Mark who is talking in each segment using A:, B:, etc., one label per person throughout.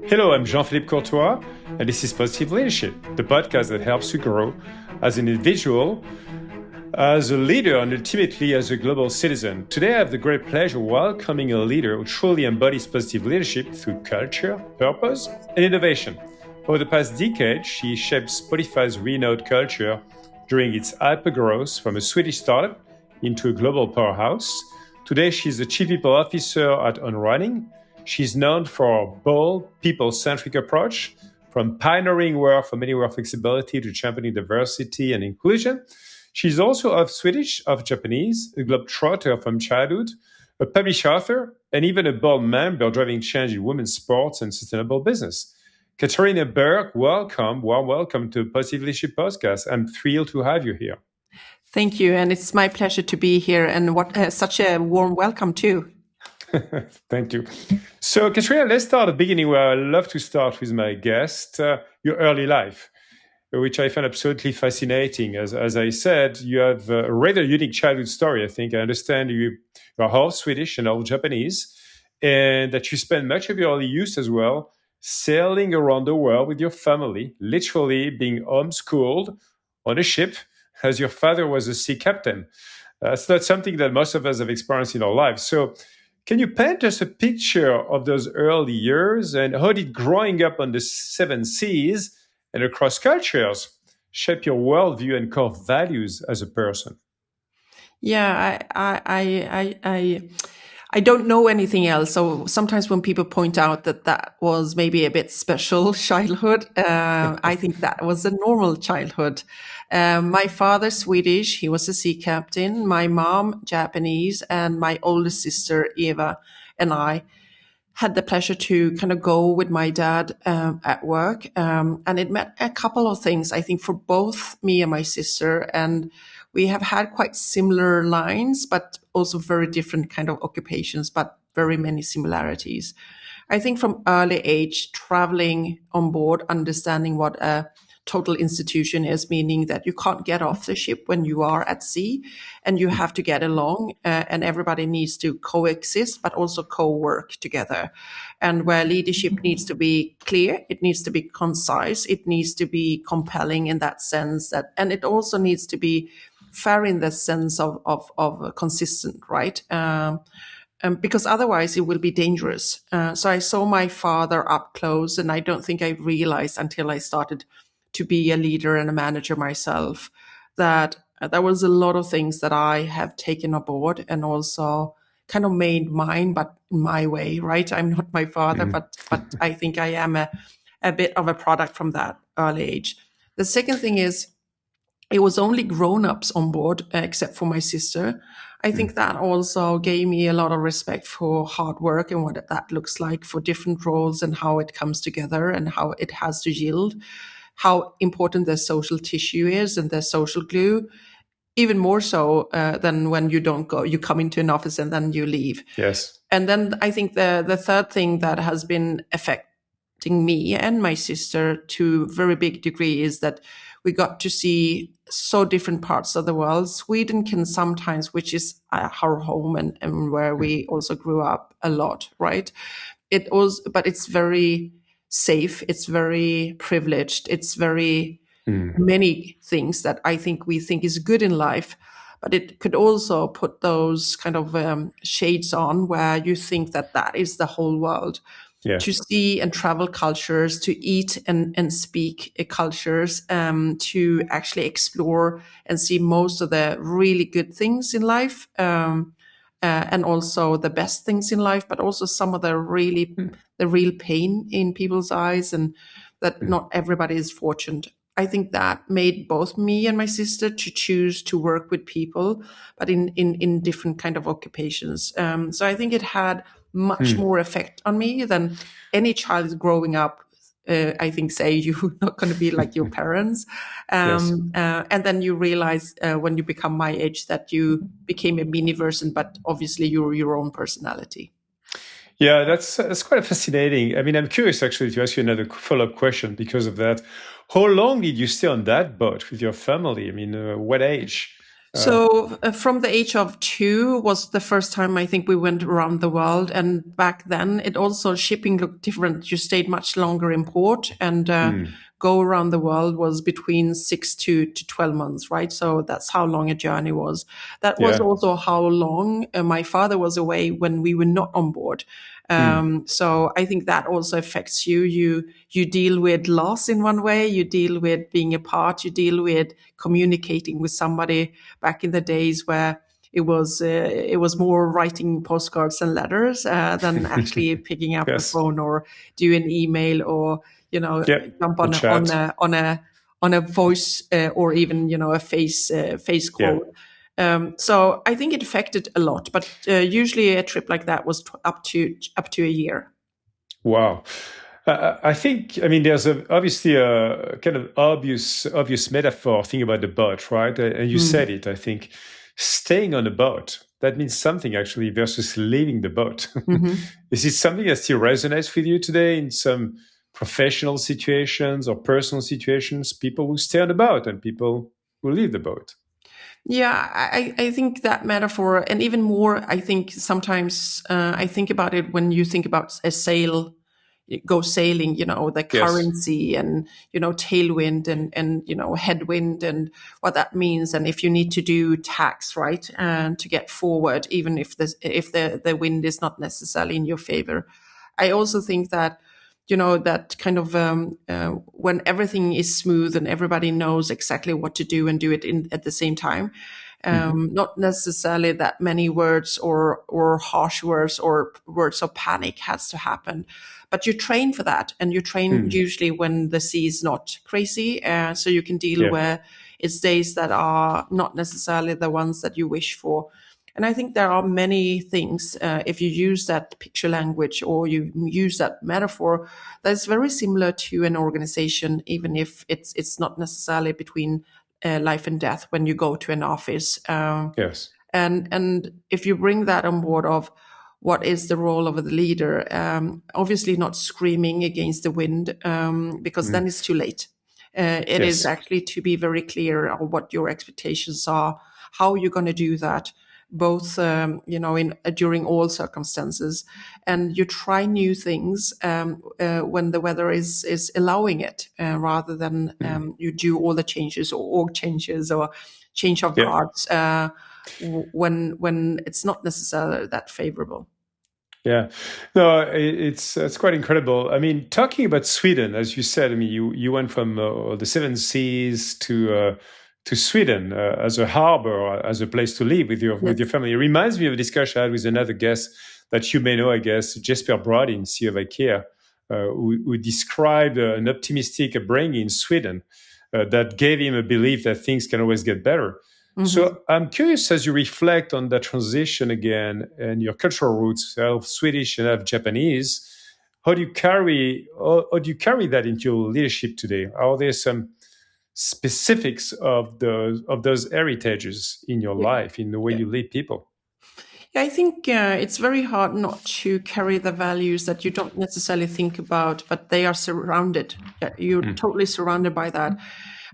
A: Hello, I'm Jean-Philippe Courtois, and this is Positive Leadership, the podcast that helps you grow as an individual, as a leader, and ultimately as a global citizen. Today, I have the great pleasure of welcoming a leader who truly embodies positive leadership through culture, purpose, and innovation. Over the past decade, she shaped Spotify's renowned culture during its hypergrowth from a Swedish startup into a global powerhouse. Today, she's the Chief People Officer at OnRunning. She's known for a bold, people-centric approach, from pioneering work from anywhere flexibility to championing diversity and inclusion. She's also of Swedish, of Japanese, a globetrotter from childhood, a published author, and even a board member driving change in women's sports and sustainable business. Katarina Berg, welcome, warm welcome to Positive Leadership Podcast. I'm thrilled to have you here.
B: Thank you, and it's my pleasure to be here, and such a warm welcome too.
A: Thank you. So, Katrina, let's start at the beginning where I love to start with my guest, your early life, which I find absolutely fascinating. As I said, you have a rather unique childhood story, I think. I understand you are half Swedish and half Japanese, and that you spent much of your early youth as well sailing around the world with your family, literally being homeschooled on a ship, as your father was a sea captain. So that's something that most of us have experienced in our lives. So, can you paint us a picture of those early years, and how did growing up on the seven seas and across cultures shape your worldview and core values as a person?
B: Yeah, I don't know anything else. So sometimes when people point out that was maybe a bit special childhood, I think that was a normal childhood. My father, Swedish, he was a sea captain. My mom, Japanese, and my oldest sister, Eva, and I had the pleasure to kind of go with my dad at work. And it meant a couple of things, I think, for both me and my sister. And we have had quite similar lines, but also very different kind of occupations, but very many similarities. I think from early age, traveling on board, understanding what a total institution is, meaning that you can't get off the ship when you are at sea and you have to get along and everybody needs to coexist, but also co-work together. And where leadership needs to be clear, it needs to be concise, it needs to be compelling in that sense that, and it also needs to be fair in the sense of consistent, right? Because otherwise it will be dangerous. So I saw my father up close, and I don't think I realized until I started to be a leader and a manager myself that there was a lot of things that I have taken aboard and also kind of made mine, but my way, right? I'm not my father, but I think I am a bit of a product from that early age. The second thing is, it was only grown-ups on board, except for my sister. I think that also gave me a lot of respect for hard work and what that looks like for different roles and how it comes together and how it has to yield, how important the social tissue is and the social glue, even more so than when you don't go, you come into an office and then you leave.
A: Yes.
B: And then I think the third thing that has been affecting me and my sister to a very big degree is that we got to see so different parts of the world. Sweden can sometimes, which is our home and where we also grew up a lot, right? But it's very safe. It's very privileged. It's very many things that I think we think is good in life. But it could also put those kind of shades on where you think that that is the whole world.
A: Yeah.
B: To see and travel cultures, to eat and speak cultures, to actually explore and see most of the really good things in life, and also the best things in life, but also some of the real pain in people's eyes, and that not everybody is fortunate. I think that made both me and my sister to choose to work with people, but in different kind of occupations. So I think it had much more effect on me than any child growing up. I think say you're not going to be like your parents,
A: Yes.
B: and then you realize when you become my age that you became a mini version, but obviously you're your own personality.
A: Yeah, that's quite fascinating. I mean, I'm curious actually to ask you another follow-up question because of that. How long did you stay on that boat with your family? I mean, what age?
B: So from the age of 2 was the first time I think we went around the world. And back then it also shipping looked different. You stayed much longer in port and go around the world was between 6 to 12 months, right? So that's how long a journey was. That was
A: Yeah.
B: also how long my father was away when we were not on board. So I think that also affects you. You deal with loss in one way. You deal with being apart. You deal with communicating with somebody back in the days where it was more writing postcards and letters than actually picking up the
A: Yes.
B: phone or do an email or
A: Yeah.
B: jump
A: The chat.
B: on a voice or even a face
A: Yeah.
B: call. So I think it affected a lot, but usually a trip like that was up to a year.
A: Wow. I think, I mean, there's obviously a kind of obvious metaphor thing about the boat, right? And you said it, I think. Staying on a boat, that means something actually versus leaving the boat.
B: Mm-hmm.
A: Is it something that still resonates with you today in some professional situations or personal situations? People who stay on the boat and people who leave the boat.
B: Yeah, I think that metaphor, and even more, I think sometimes I think about it when you think about a sail, go sailing, the
A: Yes.
B: currency and, tailwind and, headwind and what that means. And if you need to do tax, right, and to get forward, even if the wind is not necessarily in your favor. I also think that that kind of when everything is smooth and everybody knows exactly what to do and do it at the same time, not necessarily that many words or harsh words or words of panic has to happen, but you train for that, and you train
A: Mm.
B: usually when the sea is not crazy, so you can deal
A: Yeah.
B: where it's days that are not necessarily the ones that you wish for. And I think there are many things, if you use that picture language or you use that metaphor, that's very similar to an organization, even if it's not necessarily between life and death when you go to an office.
A: Yes.
B: And if you bring that on board of what is the role of the leader, obviously not screaming against the wind, because then
A: Mm.
B: it's too late. It is
A: Yes.
B: actually to be very clear on what your expectations are, how you're going to do that, both in during all circumstances, and you try new things when the weather is allowing it, rather than
A: Mm.
B: you do all the changes or org changes or change of
A: Yeah.
B: guards when it's not necessarily that favorable.
A: Yeah, no, it's quite incredible. I mean, talking about Sweden, as you said, I mean, you went from the seven seas to Sweden as a harbor, as a place to live with your
B: Yes.
A: family. It reminds me of a discussion I had with another guest that you may know, I guess, Jesper Brodin, CEO of IKEA, who described an optimistic upbringing in Sweden that gave him a belief that things can always get better.
B: Hmm.
A: So I'm curious, as you reflect on that transition again and your cultural roots, half Swedish and half Japanese, how do you carry that into your leadership today? Are there some specifics of those heritages in your
B: Yeah.
A: life, in the way
B: Yeah.
A: you lead people?
B: Yeah, I think it's very hard not to carry the values that you don't necessarily think about, but they are surrounded. Yeah, you're
A: Mm.
B: totally surrounded by that.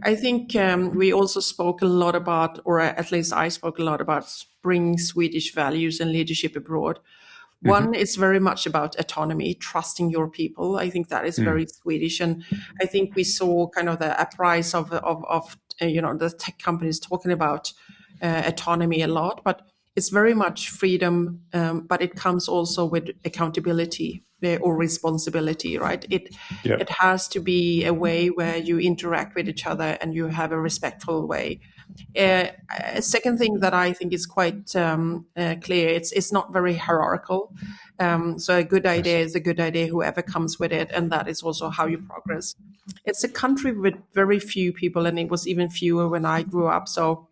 B: I think we also spoke a lot about, or at least I spoke a lot about, bringing Swedish values and leadership abroad. One
A: Hmm.
B: is very much about autonomy, trusting your people. I think that is very
A: Mm.
B: Swedish, and I think we saw kind of the uprise of the tech companies talking about autonomy a lot, but it's very much freedom, but it comes also with accountability or responsibility, right?
A: Yeah.
B: It has to be a way where you interact with each other and you have a respectful way. A second thing that I think is quite clear, it's not very hierarchical. So a good idea
A: Yes.
B: is a good idea, whoever comes with it, and that is also how you progress. It's a country with very few people, and it was even fewer when I grew up. So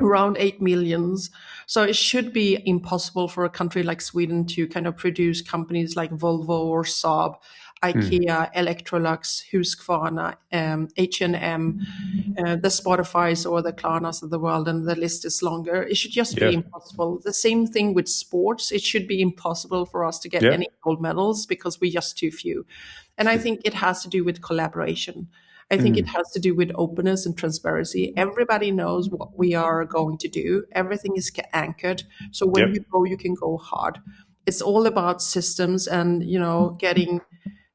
B: around 8 millions. So it should be impossible for a country like Sweden to kind of produce companies like Volvo or Saab,
A: Mm.
B: IKEA, Electrolux, Husqvarna, H&M, the Spotifys or the Klarnas of the world, and the list is longer. It should just be
A: Yeah.
B: impossible. The same thing with sports. It should be impossible for us to get
A: Yeah.
B: any gold medals because we're just too few. And I think it has to do with collaboration. I think it has to do with openness and transparency. Everybody knows what we are going to do. Everything is anchored. So when
A: Yep.
B: you go, you can go hard. It's all about systems and, getting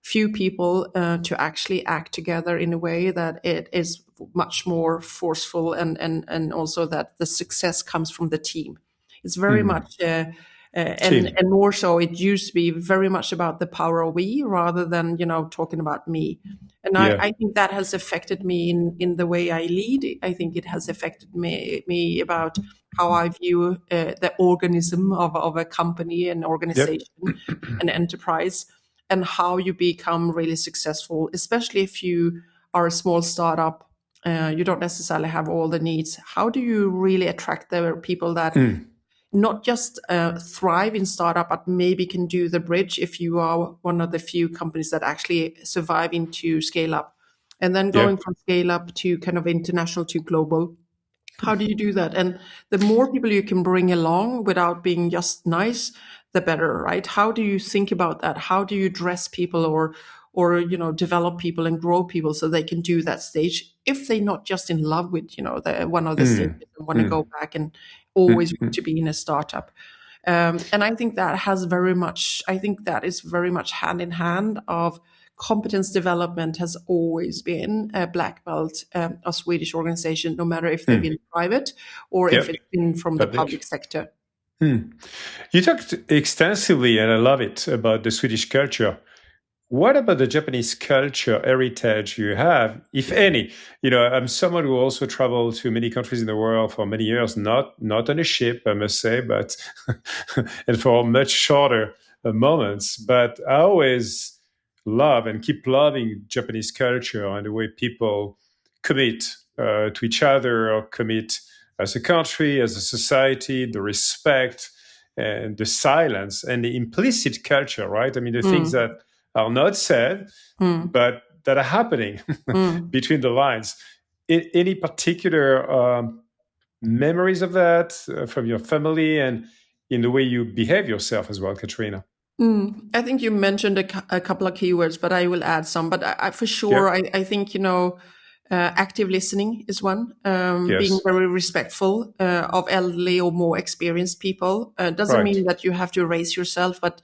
B: few people to actually act together in a way that it is much more forceful, and also that the success comes from the team. It's very much
A: Team.
B: and more so, it used to be very much about the power of we rather than talking about me. And
A: Yeah.
B: I think that has affected me in the way I lead. I think it has affected me about how I view the organism of a company, an
A: Yep.
B: organization, an enterprise, and how you become really successful, especially if you are a small startup. You don't necessarily have all the needs. How do you really attract the people that not just thrive in startup, but maybe can do the bridge if you are one of the few companies that actually survive into scale up, and then going
A: Yep.
B: from scale up to kind of international to global? How do you do that? And the more people you can bring along without being just nice, the better, right? How do you think about that? How do you dress people, or develop people and grow people so they can do that stage if they're not just in love with the one of the stages and want to go back and always want to be in a startup? And I think that has very much, I think that is very much hand in hand of competence development has always been a black belt, a Swedish organization, no matter if they've been private or if
A: Yep.
B: it's been from the
A: Public.
B: public sector.
A: You talked extensively, and I love it, about the Swedish culture. What about the Japanese culture heritage you have, if any? I'm someone who also traveled to many countries in the world for many years, not on a ship, I must say, but and for much shorter moments. But I always love and keep loving Japanese culture and the way people commit to each other, or commit as a country, as a society, the respect and the silence and the implicit culture, right? I mean, the things
B: Mm,
A: that are not said,
B: mm,
A: but that are happening
B: mm.
A: between the lines. Any particular memories of that from your family and in the way you behave yourself as well, Katrina?
B: I think you mentioned a couple of keywords, but I will add some. But for sure,
A: Yep.
B: I think active listening is one. Being
A: Yes.
B: very respectful of elderly or more experienced people doesn't
A: Right.
B: mean that you have to raise yourself, but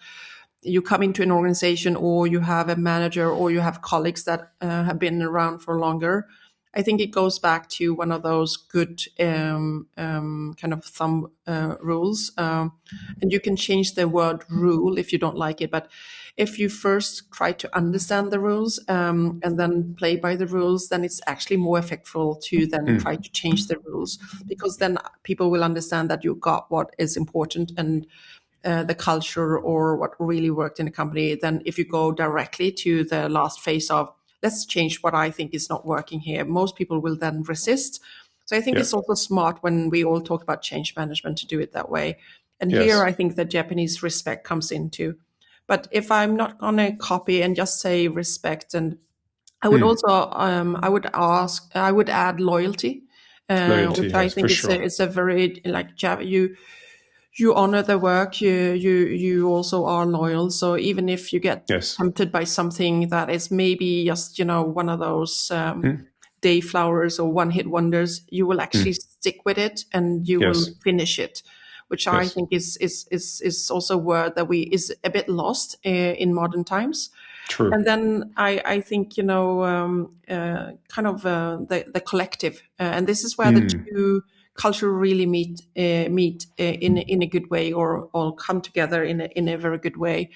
B: you come into an organization, or you have a manager, or you have colleagues that have been around for longer. I think it goes back to one of those good kind of thumb rules. And you can change the word rule if you don't like it. But if you first try to understand the rules and then play by the rules, then it's actually more effectful to then try to change the rules, because then people will understand that you got what is important and the culture or what really worked in a company, than if you go directly to the last phase of let's change what I think is not working here. Most people will then resist. So I think it's
A: Yep.
B: also smart when we all talk about change management to do it that way. And here
A: Yes.
B: I think the Japanese respect comes into. But if I'm not going to copy and just say respect, and I would also I would add loyalty,
A: Loyalty,
B: which I
A: yes, for
B: think
A: sure.
B: it's a very like you honor the work, you also are loyal. So even if you get
A: Yes.
B: tempted by something that is maybe just one of those day flowers or one hit wonders, you will actually stick with it and you will
A: Yes.
B: finish it, which I
A: Yes.
B: think is also a word that we is a bit lost in modern times.
A: True.
B: And then I think kind of the collective, and this is where the two culture really meet in a good way, or come together in a very good way,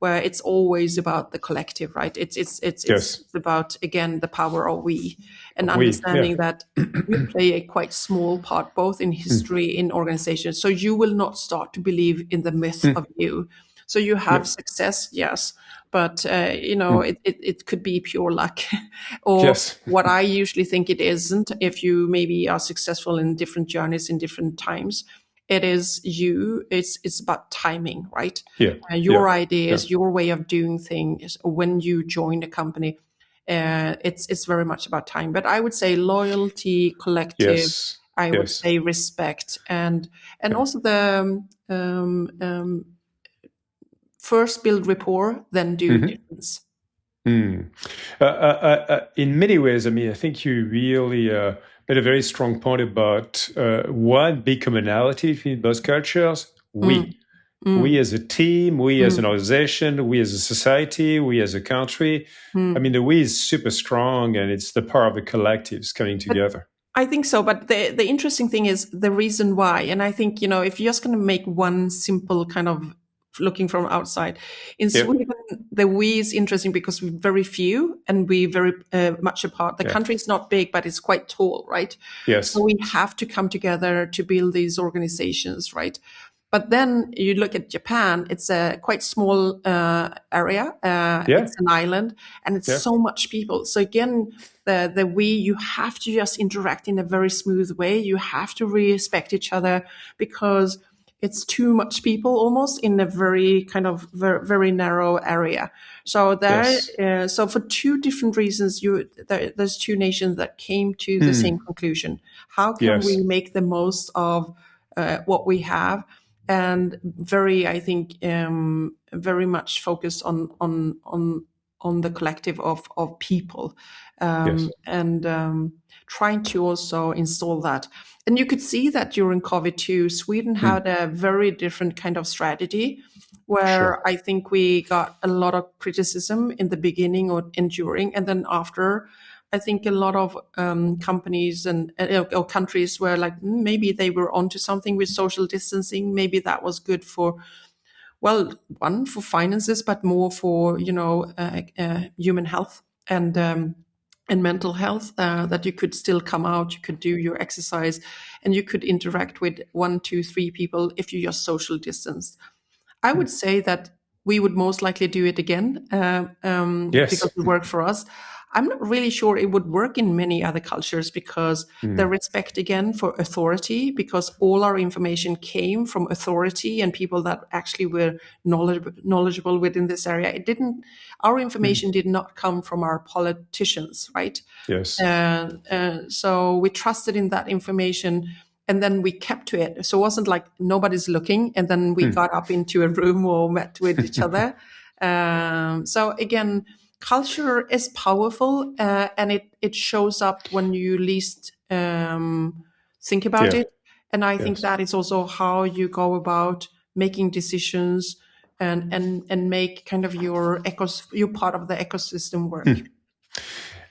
B: where it's always about the collective, right? It's
A: Yes.
B: about, again, the power of we, and
A: Yeah.
B: understanding that you play a quite small part both in history, in organizations. So you will not start to believe in the myth of you. So you have
A: Yep.
B: success, yes, but it could be pure luck, or
A: Yes.
B: what I usually think it isn't. If you maybe are successful in different journeys in different times, it is you. It's about timing, right?
A: Yeah. Yeah.
B: Your
A: Yeah.
B: ideas, your way of doing things when you join a company. It's very much about time. But I would say loyalty, collective.
A: Yes.
B: I would
A: Yes.
B: say respect, and
A: Yeah.
B: also the first build rapport, then do
A: hmm
B: difference.
A: Mm. In many ways, I mean, I think you really made a very strong point about one big commonality between both cultures:
B: Mm,
A: we. We
B: mm,
A: as a team, we as an
B: mm,
A: organization, we as a society, we as a country. I
B: mm.
A: mean, the we is super strong, and it's the power of the collectives coming
B: But
A: together.
B: I think so. But the interesting thing is the reason why. And I think, if you're just going to make one simple kind of looking from outside, in
A: Yeah,
B: Sweden, the we is interesting because we're very few and we very much apart. The
A: yeah,
B: country is not big, but it's quite tall, right? So
A: yes,
B: we have to come together to build these organizations, right? But then you look at Japan, it's a quite small area.
A: yeah,
B: It's an island and it's
A: yeah,
B: so much people. So again, the we, you have to just interact in a very smooth way. You have to respect each other because it's too much people almost in a very kind of very narrow area. So
A: yes,
B: so for two different reasons, there's two nations that came to the same
A: mm,
B: conclusion. How can we
A: yes,
B: make the most of what we have? And very, I think, very much focused on the collective of people,
A: yes,
B: and trying to also install that. And you could see that during COVID too, Sweden
A: mm,
B: had a very different kind of strategy
A: sure,
B: where I think we got a lot of criticism in the beginning or during, and then after. I think a lot of companies and or countries were like, maybe they were onto something with social distancing. Maybe that was good for, well, one, for finances, but more for human health and mental health. That you could still come out, you could do your exercise, and you could interact with one, two, three people if you just social distance. I would
A: mm,
B: say that we would most likely do it again because
A: yes,
B: it worked for us. I'm not really sure it would work in many other cultures because the
A: mm,
B: respect again for authority, because all our information came from authority and people that actually were knowledgeable within this area. Our
A: mm,
B: information did not come from our politicians, right?
A: yes,
B: So we trusted in that information and then we kept to it. So it wasn't like nobody's looking and then we
A: mm.
B: got up into a room or met with each other. So again, culture is powerful and it shows up when you least think about
A: Yeah,
B: it. And I think
A: yes.
B: that is also how you go about making decisions and make kind of your part of the ecosystem work.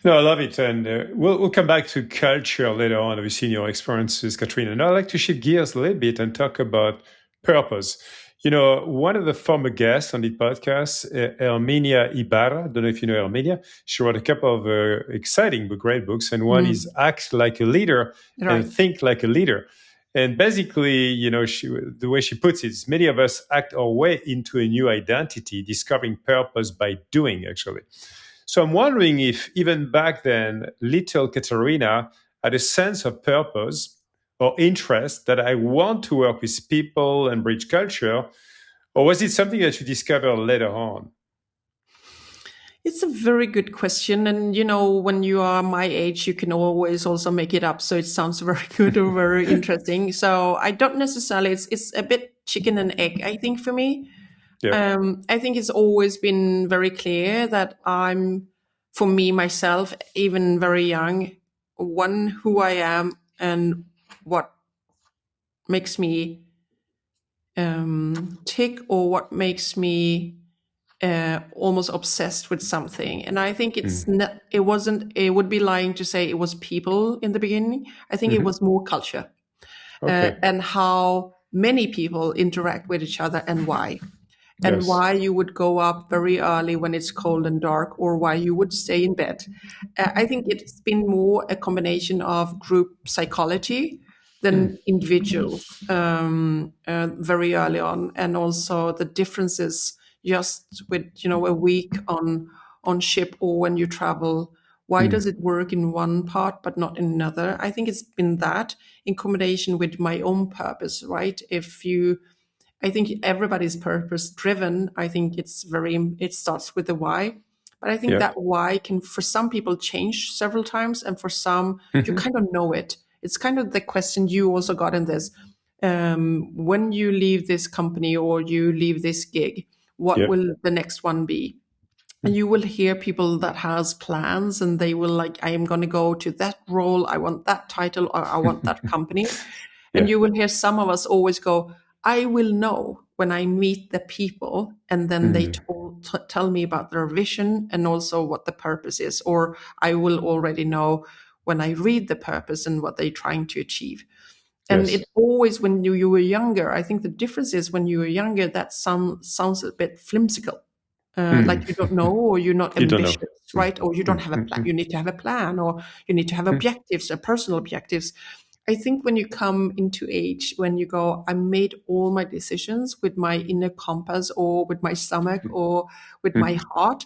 A: No, I love it, and we'll come back to culture later on. Obviously, in your experiences, Katrina. And I'd like to shift gears a little bit and talk about purpose. You know, one of the former guests on the podcast, Herminia Ibarra. Don't know if you know Herminia. She wrote a couple of exciting but great books, and one is
B: Mm,
A: "Act Like a Leader" and
B: right.
A: "Think Like a Leader." And basically, the way she puts it is, many of us act our way into a new identity, discovering purpose by doing. Actually. So I'm wondering if even back then, little Katerina had a sense of purpose or interest that I want to work with people and bridge culture, or was it something that you discovered later on?
B: It's a very good question. And, when you are my age, you can always also make it up. So it sounds very good or very interesting. So I don't necessarily, it's a bit chicken and egg, I think, for me.
A: Yeah.
B: I think it's always been very clear that for me, myself, even very young, one, who I am and what makes me tick or what makes me almost obsessed with something. And I think it's
A: Mm.
B: not, it wasn't, it would be lying to say it was people in the beginning. I think it
A: Hmm.
B: was more culture
A: Okay.
B: and how many people interact with each other and why. And
A: Yes.
B: why you would go up very early when it's cold and dark, or why you would stay in bed. I think it's been more a combination of group psychology
A: Mm.
B: than individual very early on, and also the differences just with a week on ship or when you travel. Why does
A: Mm.
B: it work in one part but not in another? I think it's been that in combination with my own purpose, right? I think everybody's purpose driven. I think it starts with the why. But I think
A: Yeah.
B: that why can, for some people, change several times. And for some, you
A: Hmm.
B: kind of know it. It's kind of the question you also got in this. When you leave this company or you leave this gig, what
A: Yeah.
B: will the next one be? and you will hear people that has plans, and they will like, I am going to go to that role, I want that title, or I want that company. And
A: Yeah.
B: you will hear some of us always go, I will know when I meet the people, and then they tell me about their vision and also what the purpose is, or I will already know when I read the purpose and what they're trying to achieve. And
A: Yes.
B: it always, when you were younger, I think the difference is when you were younger, that sounds a bit flimsical. Like you don't know, or you're not
A: You don't know.
B: ambitious, right? Or you don't have a plan. You need to have a plan, or you need to have objectives, or personal objectives. I think when you come into age, when you go, I made all my decisions with my inner compass, or with my stomach, or with my heart,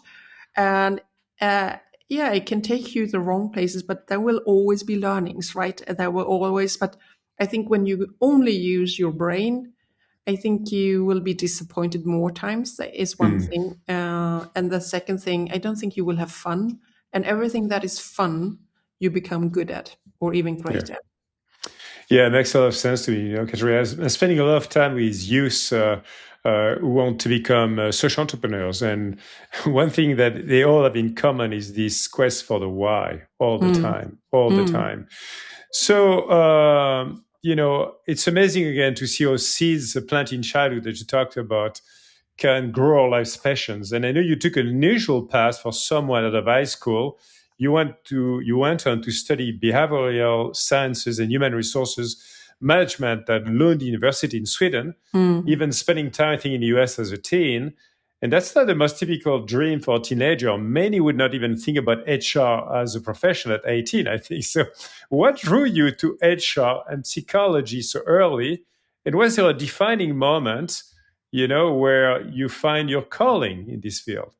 B: and uh, yeah, it can take you the wrong places, but there will always be learnings, right? There will always, but I think when you only use your brain, I think you will be disappointed more times. That is one thing. And the second thing, I don't think you will have fun. And everything that is fun, you become good at, or even
A: Yeah.
B: great at.
A: Yeah, it makes a lot of sense to me, Katarina. I'm spending a lot of time with youth who want to become social entrepreneurs. And one thing that they all have in common is this quest for the why all the
B: Mm,
A: time, all the
B: mm,
A: time. So, it's amazing again to see how seeds planted in childhood that you talked about can grow our life's passions. And I know you took an unusual path for someone out of high school. You went on to study behavioral sciences and human resources management at Lund University in Sweden,
B: mm.
A: even spending time, I think, in the US as a teen. And that's not the most typical dream for a teenager. Many would not even think about HR as a profession at 18, I think. So, what drew you to HR and psychology so early? And was there a defining moment, where you find your calling in this field?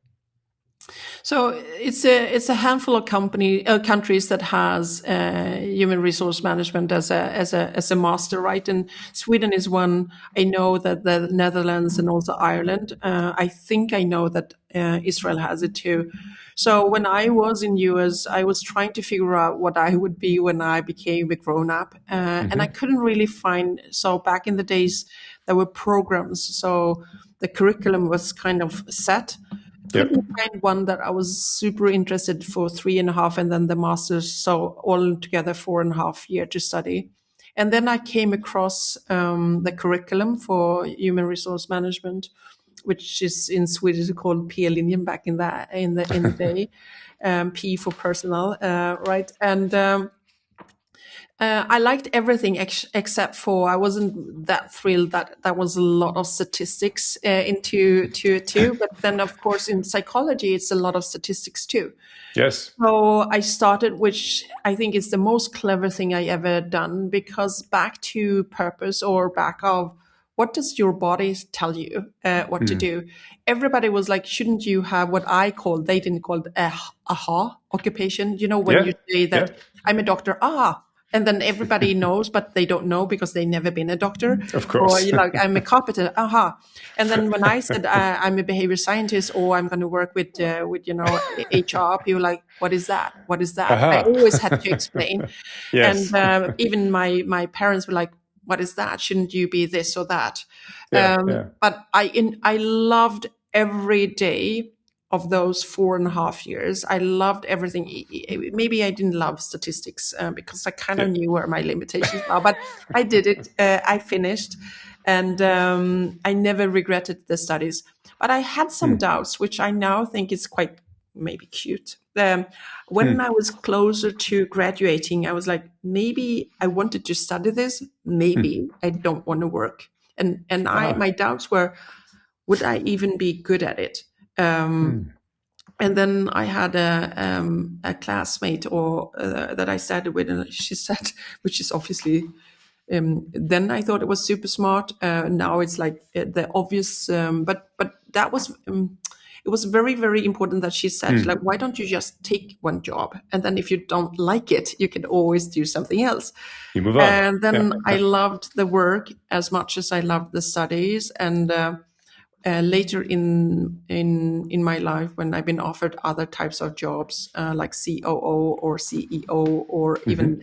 B: So it's a handful of countries that has human resource management as a master, right? And Sweden is one. I know that the Netherlands and also Ireland. I think I know that Israel has it too. So when I was in US, I was trying to figure out what I would be when I became a grown up, and I couldn't really find. So back in the days, there were programs. So the curriculum was kind of set.
A: Yep.
B: Couldn't find one that I was super interested for 3.5, and then the master's, so all together 4.5 year to study. And then I came across the curriculum for human resource management, which is in Swedish called P-linjen back in the day, P for personal, right? And I liked everything except for I wasn't that thrilled that there was a lot of statistics into to it too. But then, of course, in psychology, it's a lot of statistics too.
A: Yes.
B: So I started, which I think is the most clever thing I ever done, because back to purpose, or back of what does your body tell you what to do? Everybody was like, shouldn't you have what I call, they didn't call it aha occupation. You know, when
A: Yeah.
B: you say
A: Yeah.
B: that I'm a doctor, and then everybody knows, but they don't know because they never been a doctor.
A: Of
B: Or
A: course.
B: you like, I'm a carpenter, And then when I said I'm a behavior scientist, or I'm going to work with HR, people like, what is that? What is that? I
A: Aha.
B: always had to explain, and
A: Yes.
B: even my parents were like, what is that? Shouldn't you be this or that?
A: Yeah. Yeah.
B: But I loved every day of those 4.5 years. I loved everything. Maybe I didn't love statistics because I kind
A: Yeah.
B: of knew where my limitations are, but I did it. I finished, and I never regretted the studies. But I had some doubts, which I now think is quite maybe cute. When I was closer to graduating, I was like, maybe I wanted to study this. Maybe I don't want to work. And
A: Ah.
B: my doubts were, would I even be good at it? And then I had a classmate, or that I studied with, and she said, which is obviously, then I thought it was super smart. Now it's like the obvious, but that was. It was very, very important that she said, like, why don't you just take one job? And then if you don't like it, you can always do something else.
A: You move on.
B: And
A: Yeah.
B: then I loved the work as much as I loved the studies. And later in my life, when I've been offered other types of jobs, like COO or CEO, or even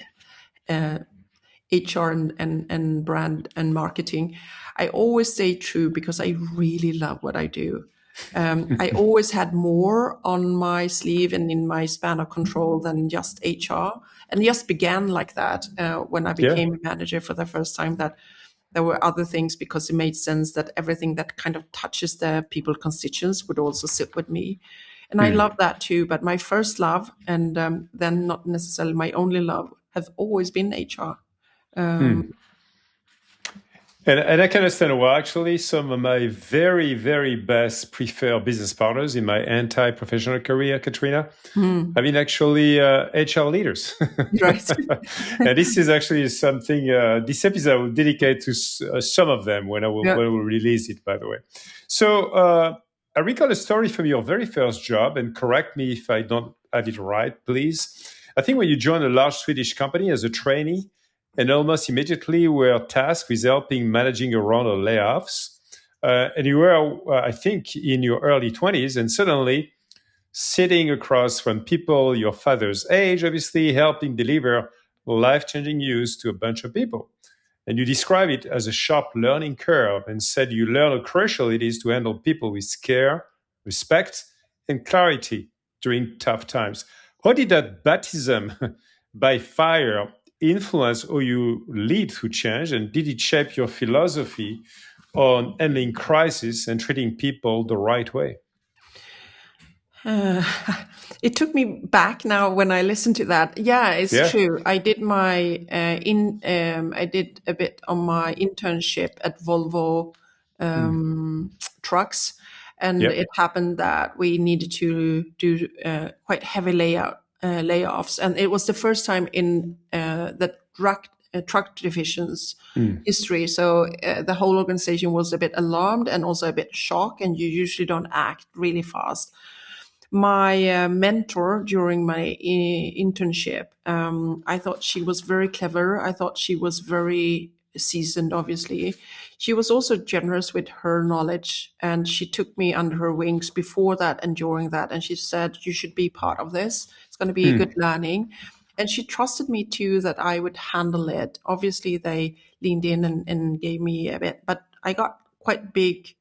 B: HR and brand and marketing, I always stay true because I really love what I do. I always had more on my sleeve and in my span of control than just HR, and just began like that when I
A: Yeah.
B: became a manager for the first time. That there were other things because it made sense that everything that kind of touches the people constituents would also sit with me. And I love that too. But my first love, and then not necessarily my only love, have always been HR.
A: And I can understand why, actually. Some of my very, very best preferred business partners in my anti-professional career, Katrina, have been actually HR leaders.
B: Right.
A: And this is actually something, this episode I will dedicate to some of them
B: Yeah.
A: when I will release it, by the way. So I recall a story from your very first job, and correct me if I don't have it right, please. I think when you joined a large Swedish company as a trainee, and almost immediately were tasked with helping managing a round of layoffs. And you were, I think, in your early 20s, and suddenly sitting across from people your father's age, obviously helping deliver life-changing news to a bunch of people. And you describe it as a sharp learning curve and said you learn how crucial it is to handle people with care, respect, and clarity during tough times. How did that baptism by fire influence how you lead through change? And did it shape your philosophy on handling crisis and treating people the right way?
B: Uh, it took me back now when I listened to that. Yeah, it's
A: Yeah.
B: true. I did my I did a bit on my internship at Volvo trucks, and
A: Yep.
B: it happened that we needed to do quite heavy layoffs, and it was the first time in the truck division's history. So the whole organization was a bit alarmed and also a bit shocked, and you usually don't act really fast. My mentor during my internship, I thought she was very clever. I thought she was very seasoned, obviously. She was also generous with her knowledge, and she took me under her wings before that and during that. And she said, "You should be part of this. It's going to be good learning." And she trusted me too that I would handle it. Obviously, they leaned in and gave me a bit, but I got quite big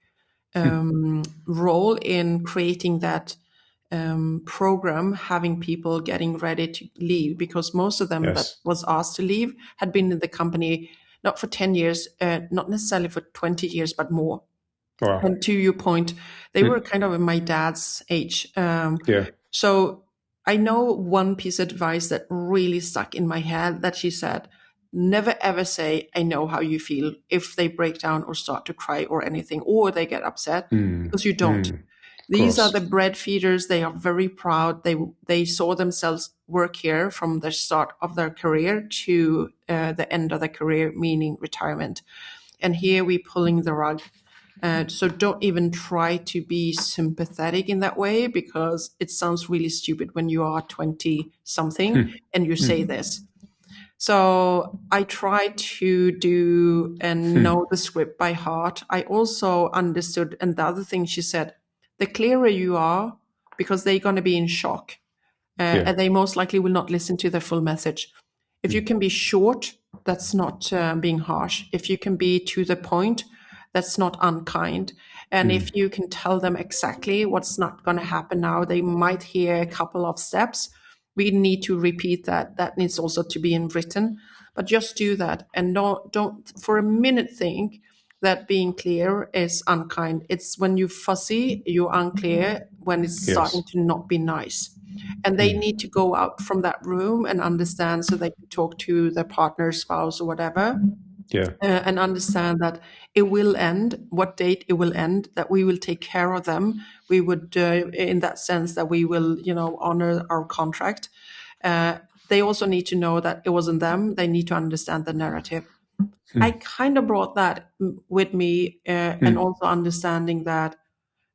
B: role in creating that program, having people getting ready to leave, because most of them that
A: Yes.
B: was asked to leave had been in the company not for 10 years, not necessarily for 20 years, but more.
A: Wow.
B: And to your point, they were kind of in my dad's age.
A: Yeah.
B: So I know one piece of advice that really stuck in my head that she said, never ever say, "I know how you feel," if they break down or start to cry or anything, or they get upset, because you don't.
A: Of
B: These are
A: course.
B: the bread feeders. They are very proud. They saw themselves work here from the start of their career to the end of their career, meaning retirement. And here we pulling the rug. So don't even try to be sympathetic in that way, because it sounds really stupid when you are 20 something and you say this. So I try to do and know the script by heart. I also understood, and the other thing she said, the clearer you are, because they're going to be in shock,
A: Yeah.
B: and they most likely will not listen to the full message. If you can be short, that's not being harsh. If you can be to the point, that's not unkind. And if you can tell them exactly what's not going to happen now, they might hear a couple of steps. We need to repeat that. That needs also to be in written. But just do that, and don't for a minute think that being clear is unkind. It's when you're fussy, you're unclear, when it's starting
A: Yes.
B: to not be nice. And they need to go out from that room and understand, so they can talk to their partner, spouse, or whatever,
A: Yeah.
B: and understand that it will end, what date it will end, that we will take care of them. We would, in that sense, that we will, honor our contract. They also need to know that it wasn't them. They need to understand the narrative. I kind of brought that with me, and also understanding that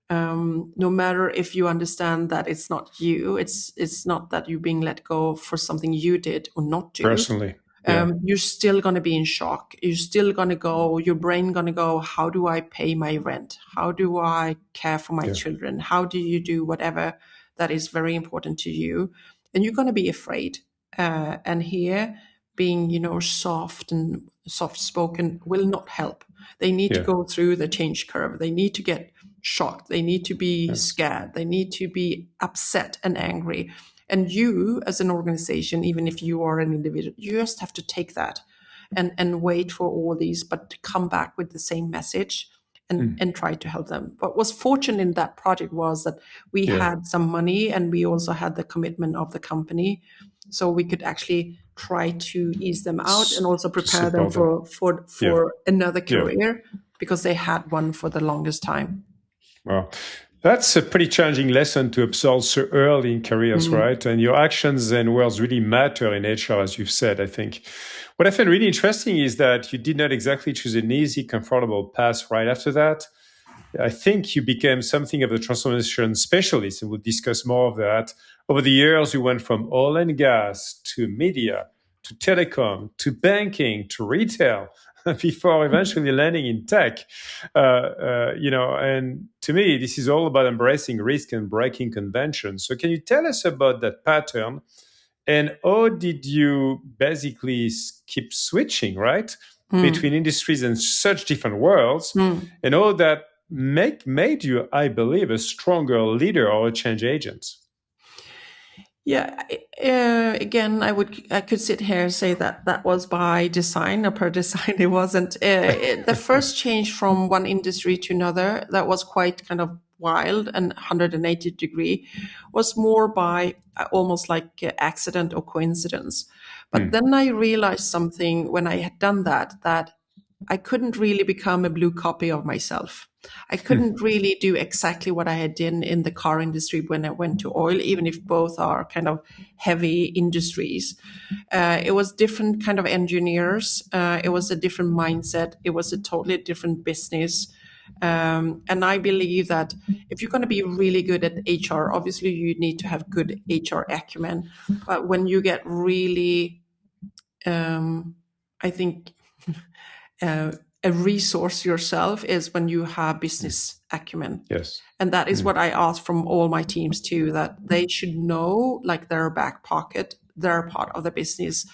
B: no matter if you understand that it's not you, it's not that you're being let go for something you did or not do.
A: Personally. Yeah.
B: You're still going to be in shock. You're still going to go, your brain going to go, how do I pay my rent? How do I care for my
A: Yeah.
B: children? How do you do whatever that is very important to you? And you're going to be afraid. And here, being, soft and soft spoken will not help. They need to
A: Yeah.
B: go through the change curve. They need to get shocked. They need to be
A: Yes.
B: scared. They need to be upset and angry. And you, as an organization, even if you are an individual, you just have to take that and wait for all these, but to come back with the same message and try to help them. What was fortunate in that project was that we
A: Yeah.
B: had some money and we also had the commitment of the company. So we could actually try to ease them out and also
A: To
B: prepare them
A: support them. Yeah.
B: for another
A: Yeah.
B: career because they had one for the longest time.
A: Well, that's a pretty challenging lesson to absorb so early in careers, right? And your actions and words really matter in HR, as you've said, I think. What I find really interesting is that you did not exactly choose an easy, comfortable path right after that. I think you became something of a transformation specialist, and we'll discuss more of that. Over the years, you went from oil and gas to media, to telecom, to banking, to retail, before eventually landing in tech. And to me, this is all about embracing risk and breaking conventions. So can you tell us about that pattern? And how did you basically keep switching, right, between industries and such different worlds, and all that made you, I believe, a stronger leader or a change agent?
B: Yeah, again, I could sit here and say that that was by design or per design. It wasn't. The first change from one industry to another that was quite kind of wild and 180-degree was more by almost like accident or coincidence. But then I realized something when I had done that I couldn't really become a blue copy of myself. I couldn't really do exactly what I had done in the car industry when I went to oil, even if both are kind of heavy industries. It was different kind of engineers. It was a different mindset. It was a totally different business. And I believe that if you're going to be really good at HR, obviously you need to have good HR acumen. But when you get really, I think, a resource yourself is when you have business acumen.
A: Yes.
B: And that is what I ask from all my teams too, that they should know like their back pocket, their part of the business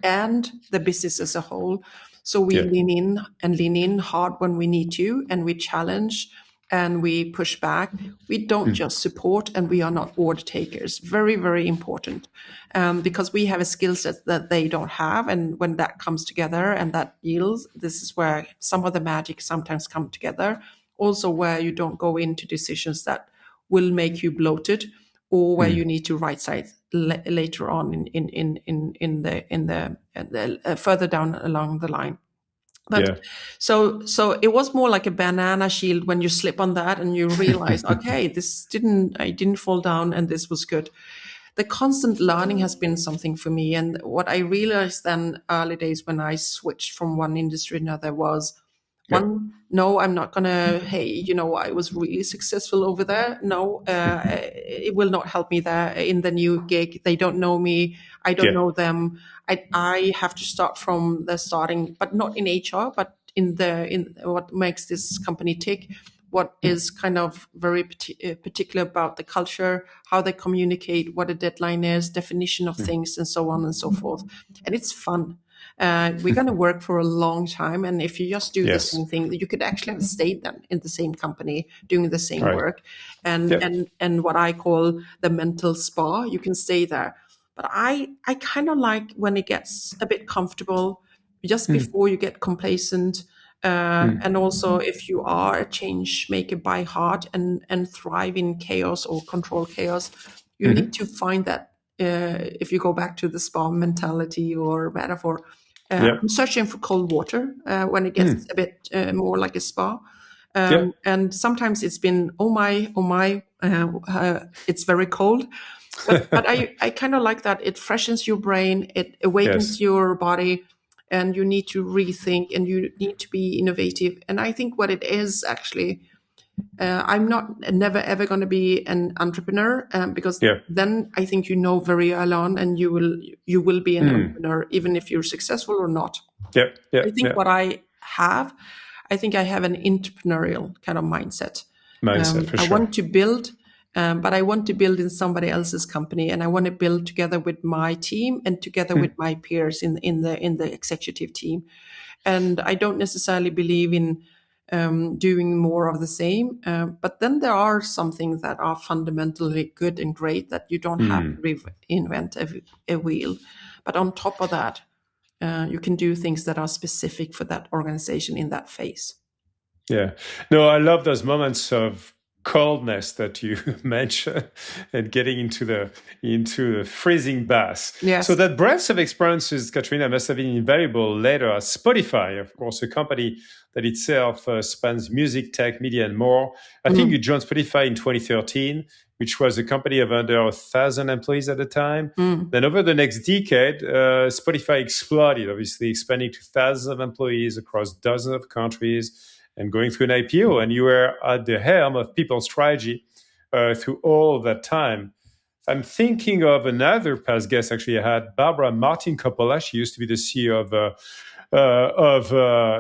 B: and the business as a whole. So we
A: Yeah.
B: lean in hard when we need to, and we challenge and we push back. We don't just support, and we are not order takers. Very, very important, because we have a skill set that they don't have. And when that comes together and that yields, this is where some of the magic sometimes come together. Also, where you don't go into decisions that will make you bloated, or where you need to right size later on in the further down along the line. But
A: Yeah.
B: so it was more like a banana shield when you slip on that and you realize, okay, I didn't fall down and this was good. The constant learning has been something for me. And what I realized then early days when I switched from one industry to another was
A: Yeah.
B: no, I'm not gonna, hey, I was really successful over there. No, it will not help me there in the new gig. They don't know me. I don't
A: Yeah.
B: know them. I have to start from the starting, but not in HR, but in what makes this company tick. What is kind of very particular about the culture, how they communicate, what a deadline is, definition of things, and so on and so forth. And it's fun. We're going to work for a long time. And if you just do the
A: Yes.
B: same thing, you could actually have stayed then in the same company doing the same
A: Right.
B: work. And,
A: Yeah.
B: and what I call the mental spa, you can stay there. But I kind of like when it gets a bit comfortable just before you get complacent. And also, if you are a change maker by heart and thrive in chaos or control chaos, you need to find that. If you go back to the spa mentality or metaphor,
A: Yeah.
B: I'm searching for cold water when it gets a bit more like a spa.
A: Yeah.
B: And sometimes it's been, oh my, it's very cold. But I kind of like that. It freshens your brain, it awakens
A: Yes.
B: your body, and you need to rethink and you need to be innovative. And I think what it is actually, I'm not never ever going to be an entrepreneur, because
A: Yeah.
B: then I think very early on, and you will be an entrepreneur even if you're successful or not.
A: Yeah. Yeah.
B: I think
A: Yeah.
B: what I think I have an entrepreneurial kind of mindset.
A: Mindset for
B: I
A: sure.
B: want to build, but I want to build in somebody else's company, and I want to build together with my team and together with my peers in the executive team. And I don't necessarily believe in doing more of the same. But then there are some things that are fundamentally good and great that you don't have to reinvent a wheel. But on top of that, you can do things that are specific for that organization in that phase.
A: Yeah. No, I love those moments of coldness that you mentioned and getting into the freezing bath. So
B: Yes.
A: that breadth of experiences, Katarina, must have been invaluable later at Spotify, of course, a company that itself spans music, tech, media, and more. I think you joined Spotify in 2013, which was a company of under 1,000 employees at the time. Then over the next decade, Spotify exploded, obviously expanding to thousands of employees across dozens of countries and going through an IPO. And you were at the helm of people strategy through all of that time. I'm thinking of another past guest. Actually, I had Barbara Martin Coppola. She used to be the CEO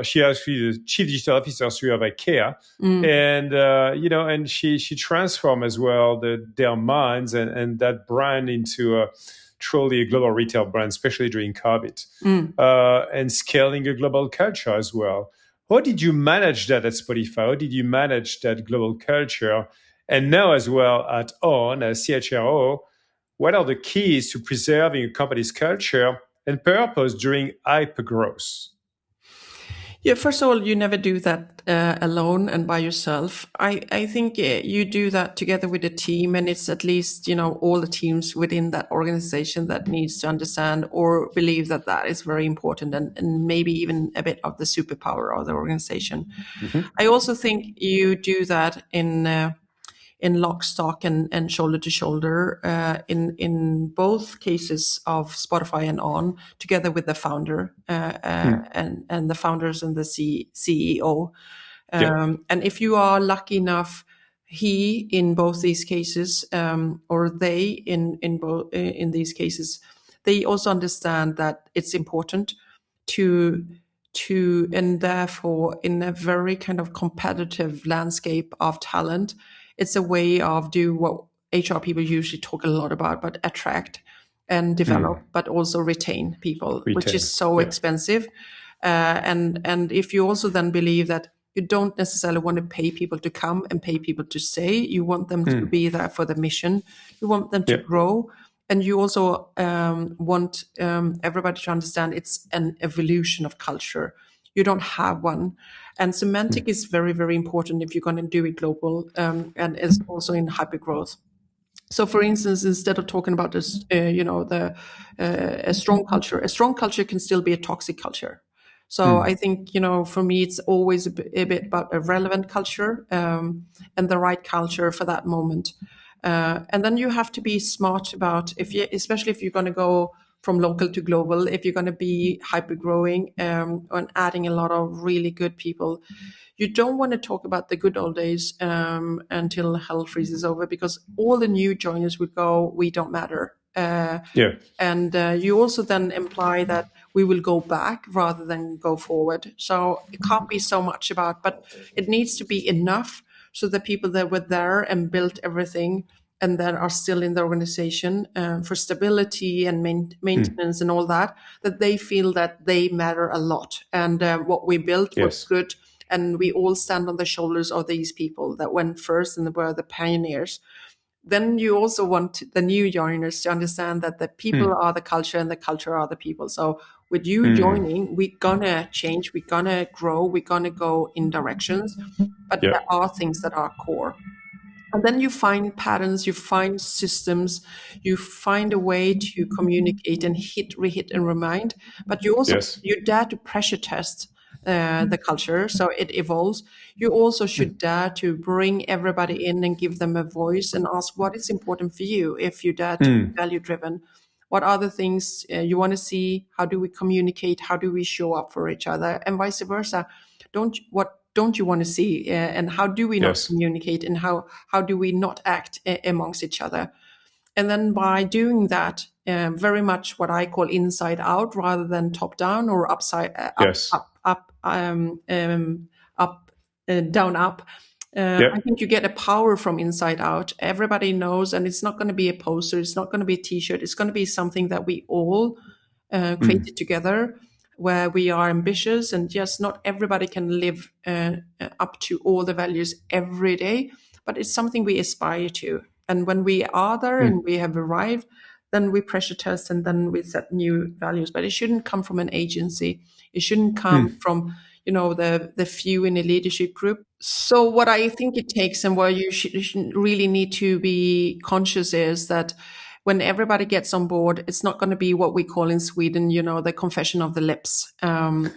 A: she actually the chief digital officer of IKEA, and and she transformed as well their minds and that brand into truly a global retail brand, especially during COVID, and scaling a global culture as well. How did you manage that at Spotify? How did you manage that global culture? And now as well at ON, as CHRO, what are the keys to preserving a company's culture and purpose during hypergrowth?
B: Yeah, first of all, you never do that alone and by yourself. I think you do that together with a team, and it's at least, all the teams within that organization that needs to understand or believe that that is very important, and maybe even a bit of the superpower of the organization. I also think you do that in lock, stock, and shoulder to shoulder in both cases of Spotify and On, together with the founder and the founders and the CEO. And if you are lucky enough, he in both these cases, or they in these cases, they also understand that it's important to and therefore in a very kind of competitive landscape of talent, it's a way of do what HR people usually talk a lot about, but attract and develop, but also retain people, which is
A: Retain.
B: so
A: Yeah.
B: expensive. And if you also then believe that you don't necessarily want to pay people to come and pay people to stay, you want them to be there for the mission, you want them to
A: Yeah.
B: grow, and you also want everybody to understand it's an evolution of culture. You don't have one. And semantic is very, very important if you're going to do it global, and is also in hypergrowth. So, for instance, instead of talking about this, a strong culture can still be a toxic culture. So I think, for me, it's always a bit about a relevant culture, and the right culture for that moment. And then you have to be smart about especially if you're going to go from local to global, if you're going to be hyper growing, and adding a lot of really good people. You don't want to talk about the good old days until hell freezes over, because all the new joiners would go, we don't matter.
A: Yeah.
B: And you also then imply that we will go back rather than go forward. So it can't be so much about, but it needs to be enough so the people that were there and built everything and that are still in the organization for stability and maintenance and all that, that they feel that they matter a lot. And what we built was
A: Yes.
B: good. And we all stand on the shoulders of these people that went first and were the pioneers. Then you also want the new joiners to understand that the people are the culture and the culture are the people. So with you joining, we're gonna change, we're gonna grow, we're gonna go in directions, but
A: Yeah.
B: there are things that are core. And then you find patterns, you find systems, you find a way to communicate and rehit, and remind. But you also
A: Yes.
B: you dare to pressure test the culture, so it evolves. You also should dare to bring everybody in and give them a voice and ask what is important for you. If you dare to be value driven, what are the things you want to see? How do we communicate? How do we show up for each other? And vice versa. What don't you want to see, and how do we not
A: Yes.
B: communicate, and how do we not act amongst each other? And then by doing that, very much what I call inside out rather than top down or upside
A: Yes.
B: up down up.
A: Yeah.
B: I think you get a power from inside out. Everybody knows, and it's not going to be a poster. It's not going to be a T-shirt. It's going to be something that we all created together. where we are ambitious, and yes, not everybody can live up to all the values every day, but it's something we aspire to. And when we are there and we have arrived, then we pressure test and then we set new values. But it shouldn't come from an agency. It shouldn't come from the few in a leadership group. So what I think it takes, and what you should really need to be conscious, is that when everybody gets on board, it's not going to be what we call in Sweden, the confession of the lips.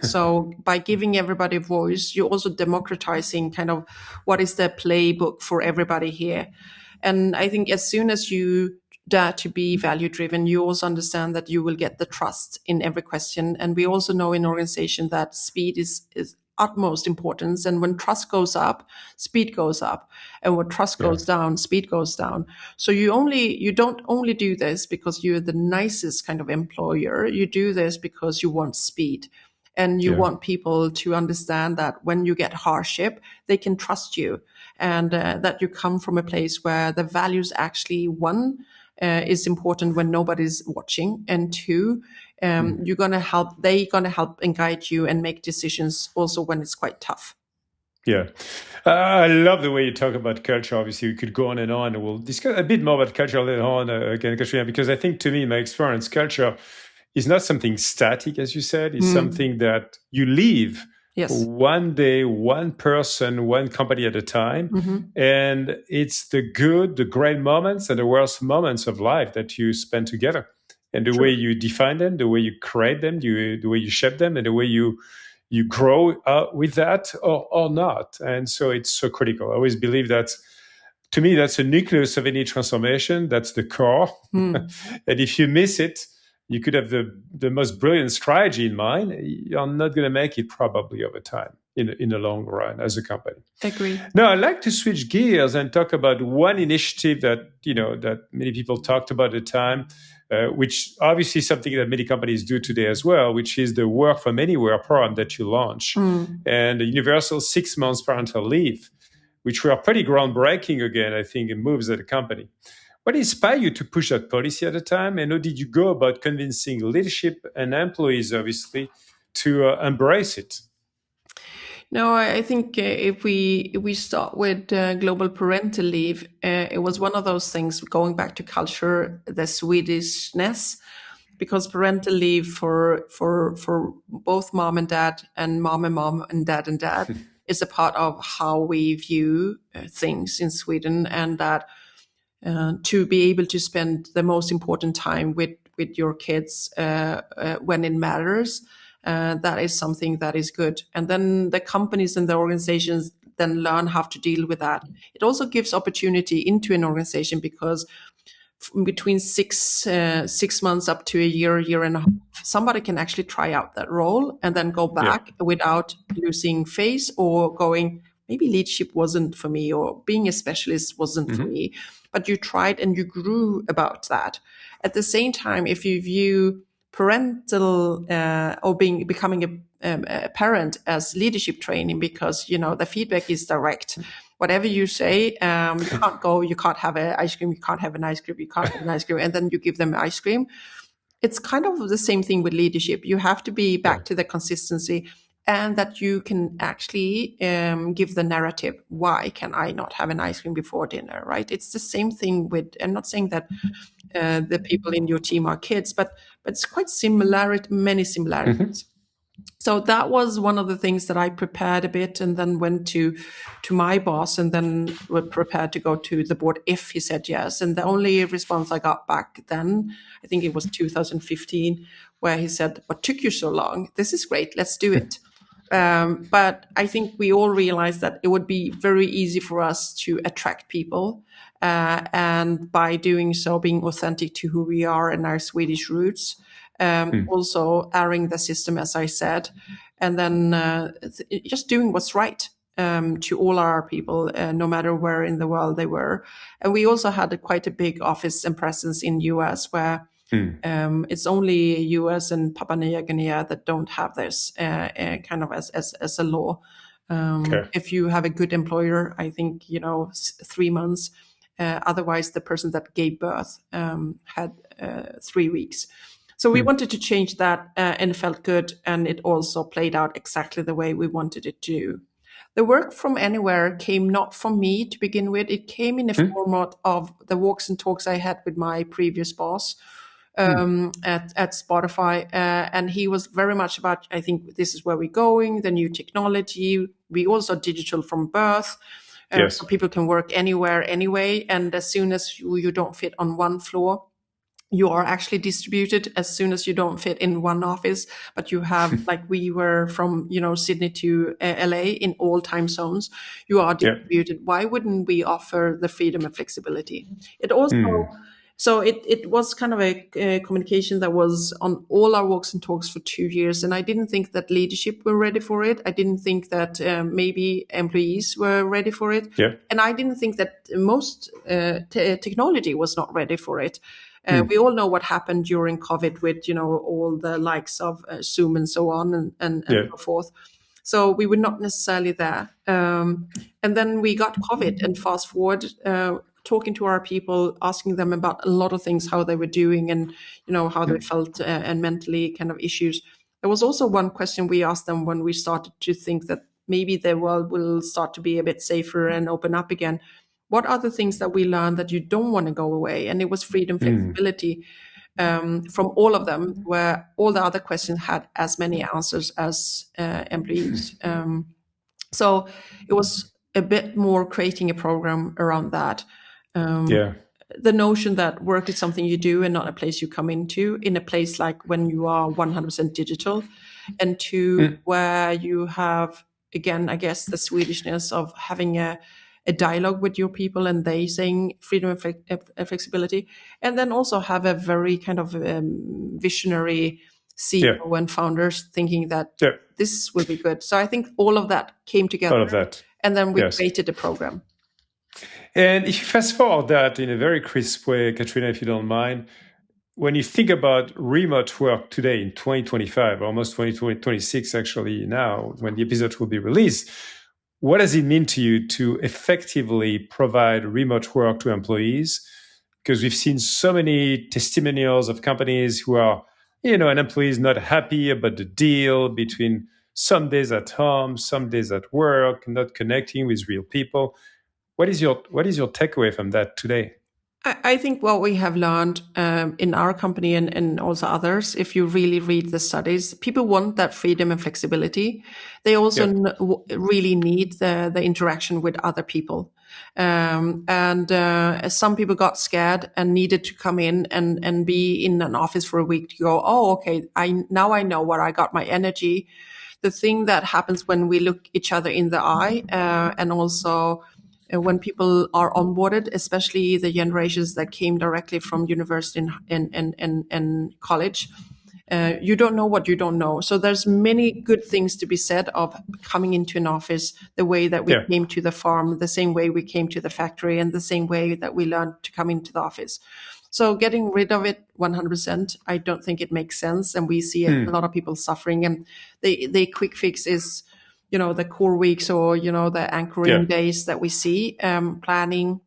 B: So by giving everybody a voice, you're also democratizing kind of what is the playbook for everybody here. And I think as soon as you dare to be value driven, you also understand that you will get the trust in every question. And we also know in organization that speed is utmost importance. And when trust goes up, speed goes up. And when trust goes down, speed goes down. So you don't only do this because you're the nicest kind of employer. You do this because you want speed. And you want people to understand that when you get hardship, they can trust you, and that you come from a place where the values actually, one, is important when nobody's watching, and two, they're going to help and guide you and make decisions also when it's quite tough.
A: Yeah. I love the way you talk about culture. Obviously, we could go on and on. We'll discuss a bit more about culture later on, again, Katarina, because I think, to me, my experience, culture is not something static, as you said. It's something that you live one day, one person, one company at a time. And it's the good, the great moments and the worst moments of life that you spend together. And the way you define them, the way you create them, the way you shape them, and the way you grow with that or not. And so it's so critical. I always believe that, to me, that's the nucleus of any transformation. That's the core. And if you miss it, you could have the most brilliant strategy in mind. You're not going to make it probably over time in the long run as a company.
B: Agree.
A: Now, I'd like to switch gears and talk about one initiative that many people talked about at the time, which obviously is something that many companies do today as well, which is the Work from Anywhere program that you launch, and the universal 6 months parental leave, which were pretty groundbreaking again, I think, in moves at the company. What inspired you to push that policy at the time, and how did you go about convincing leadership and employees, obviously, to embrace it?
B: No, I think if we start with global parental leave, it was one of those things, going back to culture, the Swedishness, because parental leave for both mom and dad, and mom and dad is a part of how we view things in Sweden, and that to be able to spend the most important time with your kids when it matters. That is something that is good. And then the companies and the organizations then learn how to deal with that. It also gives opportunity into an organization, because between 6 months up to a year and a half, somebody can actually try out that role and then go back without losing face, or going, maybe leadership wasn't for me, or being a specialist wasn't for me. But you tried and you grew about that. At the same time, if you view parental or becoming a parent as leadership training, because the feedback is direct. Whatever you say, you can't have an ice cream, you can't have an ice cream, you can't have an ice cream, and then you give them ice cream. It's kind of the same thing with leadership. You have to be back to the consistency, and that you can actually give the narrative. Why can I not have an ice cream before dinner, right? It's the same thing with, I'm not saying that the people in your team are kids, but it's quite many similarities. So that was one of the things that I prepared a bit, and then went to my boss, and then were prepared to go to the board if he said yes. And the only response I got back then, I think it was 2015, where he said, "What took you so long? This is great. Let's do it." But I think we all realized that it would be very easy for us to attract people. And by doing so, being authentic to who we are and our Swedish roots, also airing the system, as I said, and then just doing what's right to all our people, no matter where in the world they were. And we also had quite a big office and presence in US, where it's only US and Papua New Guinea that don't have this kind of as a law. If you have a good employer, I think 3 months. Otherwise, the person that gave birth had 3 weeks. So we wanted to change that, and it felt good, and it also played out exactly the way we wanted it to. The work from anywhere came not from me to begin with. It came in the format of the walks and talks I had with my previous boss at Spotify. And he was very much about, I think this is where we're going, the new technology. We also digital from birth. So
A: Yes.
B: people can work anywhere, anyway. And as soon as you don't fit on one floor, you are actually distributed. As soon as you don't fit in one office, but you have, like we were from, Sydney to LA in all time zones, you are
A: Yeah.
B: distributed. Why wouldn't we offer the freedom and flexibility? It also, so it was kind of a communication that was on all our walks and talks for 2 years. And I didn't think that leadership were ready for it. I didn't think that maybe employees were ready for it.
A: Yeah.
B: And I didn't think that most technology was not ready for it. We all know what happened during COVID with, all the likes of Zoom and so on and so forth. So we were not necessarily there. And then we got COVID, and fast forward, talking to our people, asking them about a lot of things, how they were doing and, how they felt and mentally kind of issues. There was also one question we asked them when we started to think that maybe the world will start to be a bit safer and open up again. What are the things that we learned that you don't want to go away? And it was freedom, flexibility from all of them, where all the other questions had as many answers as employees. So it was a bit more creating a program around that.
A: Yeah.
B: The notion that work is something you do and not a place you come into, in a place like when you are 100% digital, and to where you have, again, I guess the Swedishness of having a dialogue with your people and they saying freedom and flexibility, and then also have a very kind of visionary CEO and founders thinking that this will be good. So I think all of that came together,
A: All of that.
B: and then we created a program.
A: And if you fast forward that in a very crisp way, Katarina, if you don't mind, when you think about remote work today in 2025, almost 2026 actually now, when the episode will be released, what does it mean to you to effectively provide remote work to employees? Because we've seen so many testimonials of companies who are, an employee is not happy about the deal between some days at home, some days at work, not connecting with real people. What is your takeaway from that today?
B: I think what we have learned in our company and also others, if you really read the studies, people want that freedom and flexibility. They also really need the interaction with other people. And some people got scared and needed to come in and be in an office for a week to go, oh, okay, now I know where I got my energy. The thing that happens when we look each other in the eye and also when people are onboarded, especially the generations that came directly from university and college, you don't know what you don't know. So there's many good things to be said of coming into an office the way that we came to the farm, the same way we came to the factory, and the same way that we learned to come into the office. So getting rid of it 100%, I don't think it makes sense. And we see a lot of people suffering, and the quick fix is, the core weeks or, the anchoring days that we see, planning,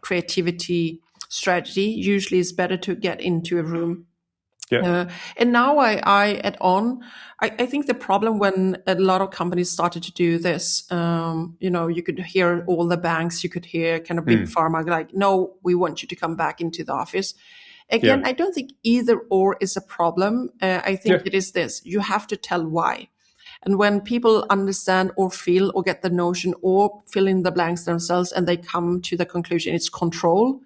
B: creativity, strategy. Usually it's better to get into a room. And now I add on, I think the problem when a lot of companies started to do this, you could hear all the banks, you could hear kind of big pharma like, no, we want you to come back into the office. Again, I don't think either or is a problem. I think it is this, you have to tell why. And when people understand or feel or get the notion or fill in the blanks themselves and they come to the conclusion it's control,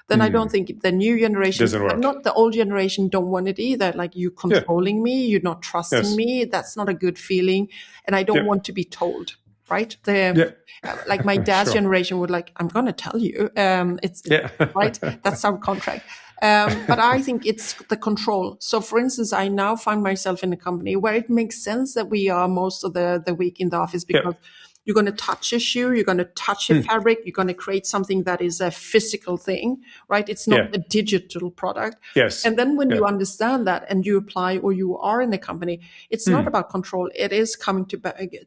B: then I don't think the new generation, but not the old generation, don't want it either. Like, you controlling me, you're not trusting me. That's not a good feeling. And I don't want to be told, right? Like my dad's generation would like, I'm going to tell you, it's right. That's our contract. But I think it's the control. So for instance, I now find myself in a company where it makes sense that we are most of the week in the office because you're going to touch a shoe, you're going to touch a fabric, you're going to create something that is a physical thing, right? It's not a digital product. And then when you understand that and you apply or you are in a company, it's not about control. It is coming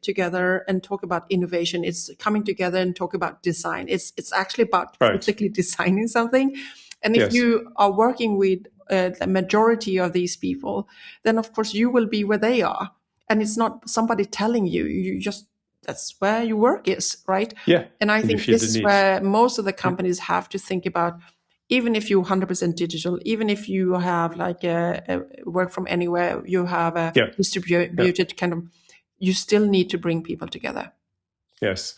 B: together and talk about innovation. It's coming together and talk about design. It's actually about physically designing something. And if you are working with the majority of these people, then of course you will be where they are. And it's not somebody telling you, that's where your work is, right?
A: Yeah.
B: And I
A: And you
B: think
A: feel
B: this
A: the
B: is
A: need.
B: where most of the companies have to think about, even if you're 100% digital, even if you have like a work from anywhere, you have a
A: Yeah.
B: distributed kind of, you still need to bring people together.
A: Yes.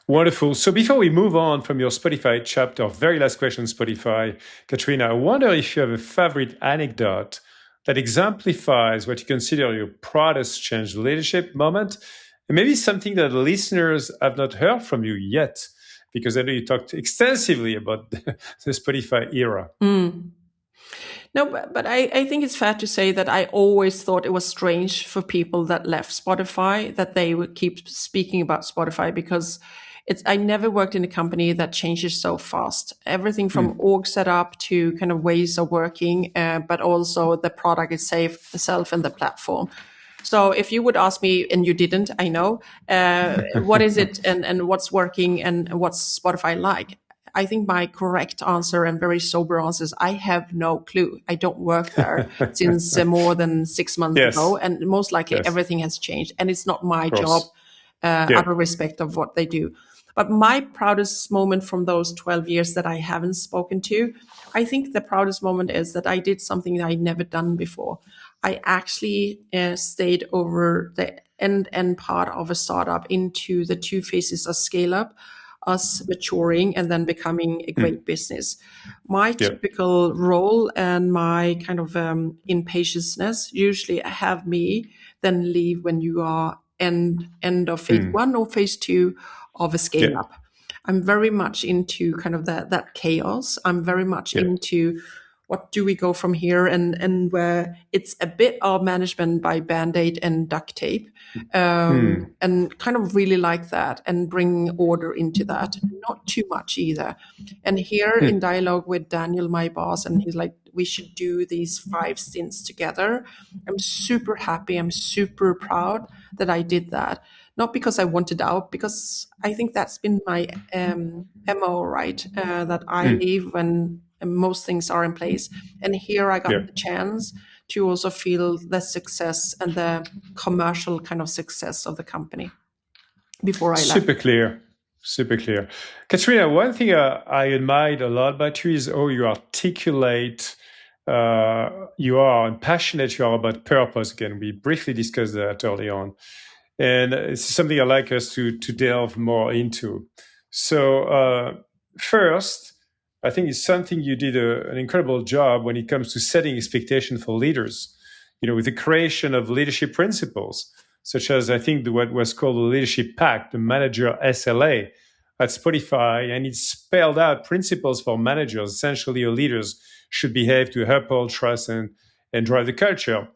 A: Wonderful. So before we move on from your Spotify chapter, very last question, Spotify, Katarina, I wonder if you have a favorite anecdote that exemplifies what you consider your proudest change leadership moment, and maybe something that the listeners have not heard from you yet, because I know you talked extensively about the Spotify era.
B: No, but I think it's fair to say that I always thought it was strange for people that left Spotify that they would keep speaking about Spotify, because I never worked in a company that changes so fast. Everything from org setup to kind of ways of working, but also the product itself and the platform. So if you would ask me, and you didn't, I know, what is it and what's working and what's Spotify like? I think my correct answer and very sober answer is I have no clue. I don't work there since more than 6 months ago,
A: Yes.
B: and most likely
A: Yes.
B: everything has changed. And it's not my
A: Of
B: job,
A: course. Yeah.
B: out of respect of what they do. But my proudest moment from those 12 years that I haven't spoken to, I think the proudest moment is that I did something that I'd never done before. I actually stayed over the end part of a startup into the two phases of scale up, us maturing and then becoming a great business. My
A: Yeah.
B: typical role and my kind of impatientness usually have me then leave when you are end of phase one or phase two of a scale
A: Yeah.
B: up. I'm very much into kind of that chaos. I'm very much
A: Yeah.
B: into what do we go from here, and where it's a bit of management by band-aid and duct tape, and kind of really like that and bring order into that, not too much either. And here in dialogue with Daniel, my boss, and he's like, we should do these 5 stints together. I'm super happy, I'm super proud that I did that, not because I wanted out, because I think that's been my MO, right? That I leave when most things are in place. And here I got
A: Yeah.
B: the chance to also feel the success and the commercial kind of success of the company before I left.
A: Super clear. Super clear. Katrina, one thing I admired a lot about you is how you articulate, you are and passionate you are about purpose. Again, we briefly discussed that early on. And it's something I like us to delve more into. So, first, I think it's something you did an incredible job when it comes to setting expectation for leaders, with the creation of leadership principles, such as I think what was called the Leadership Pact, the Manager SLA at Spotify, and it spelled out principles for managers. Essentially, your leaders should behave to uphold trust and drive the culture.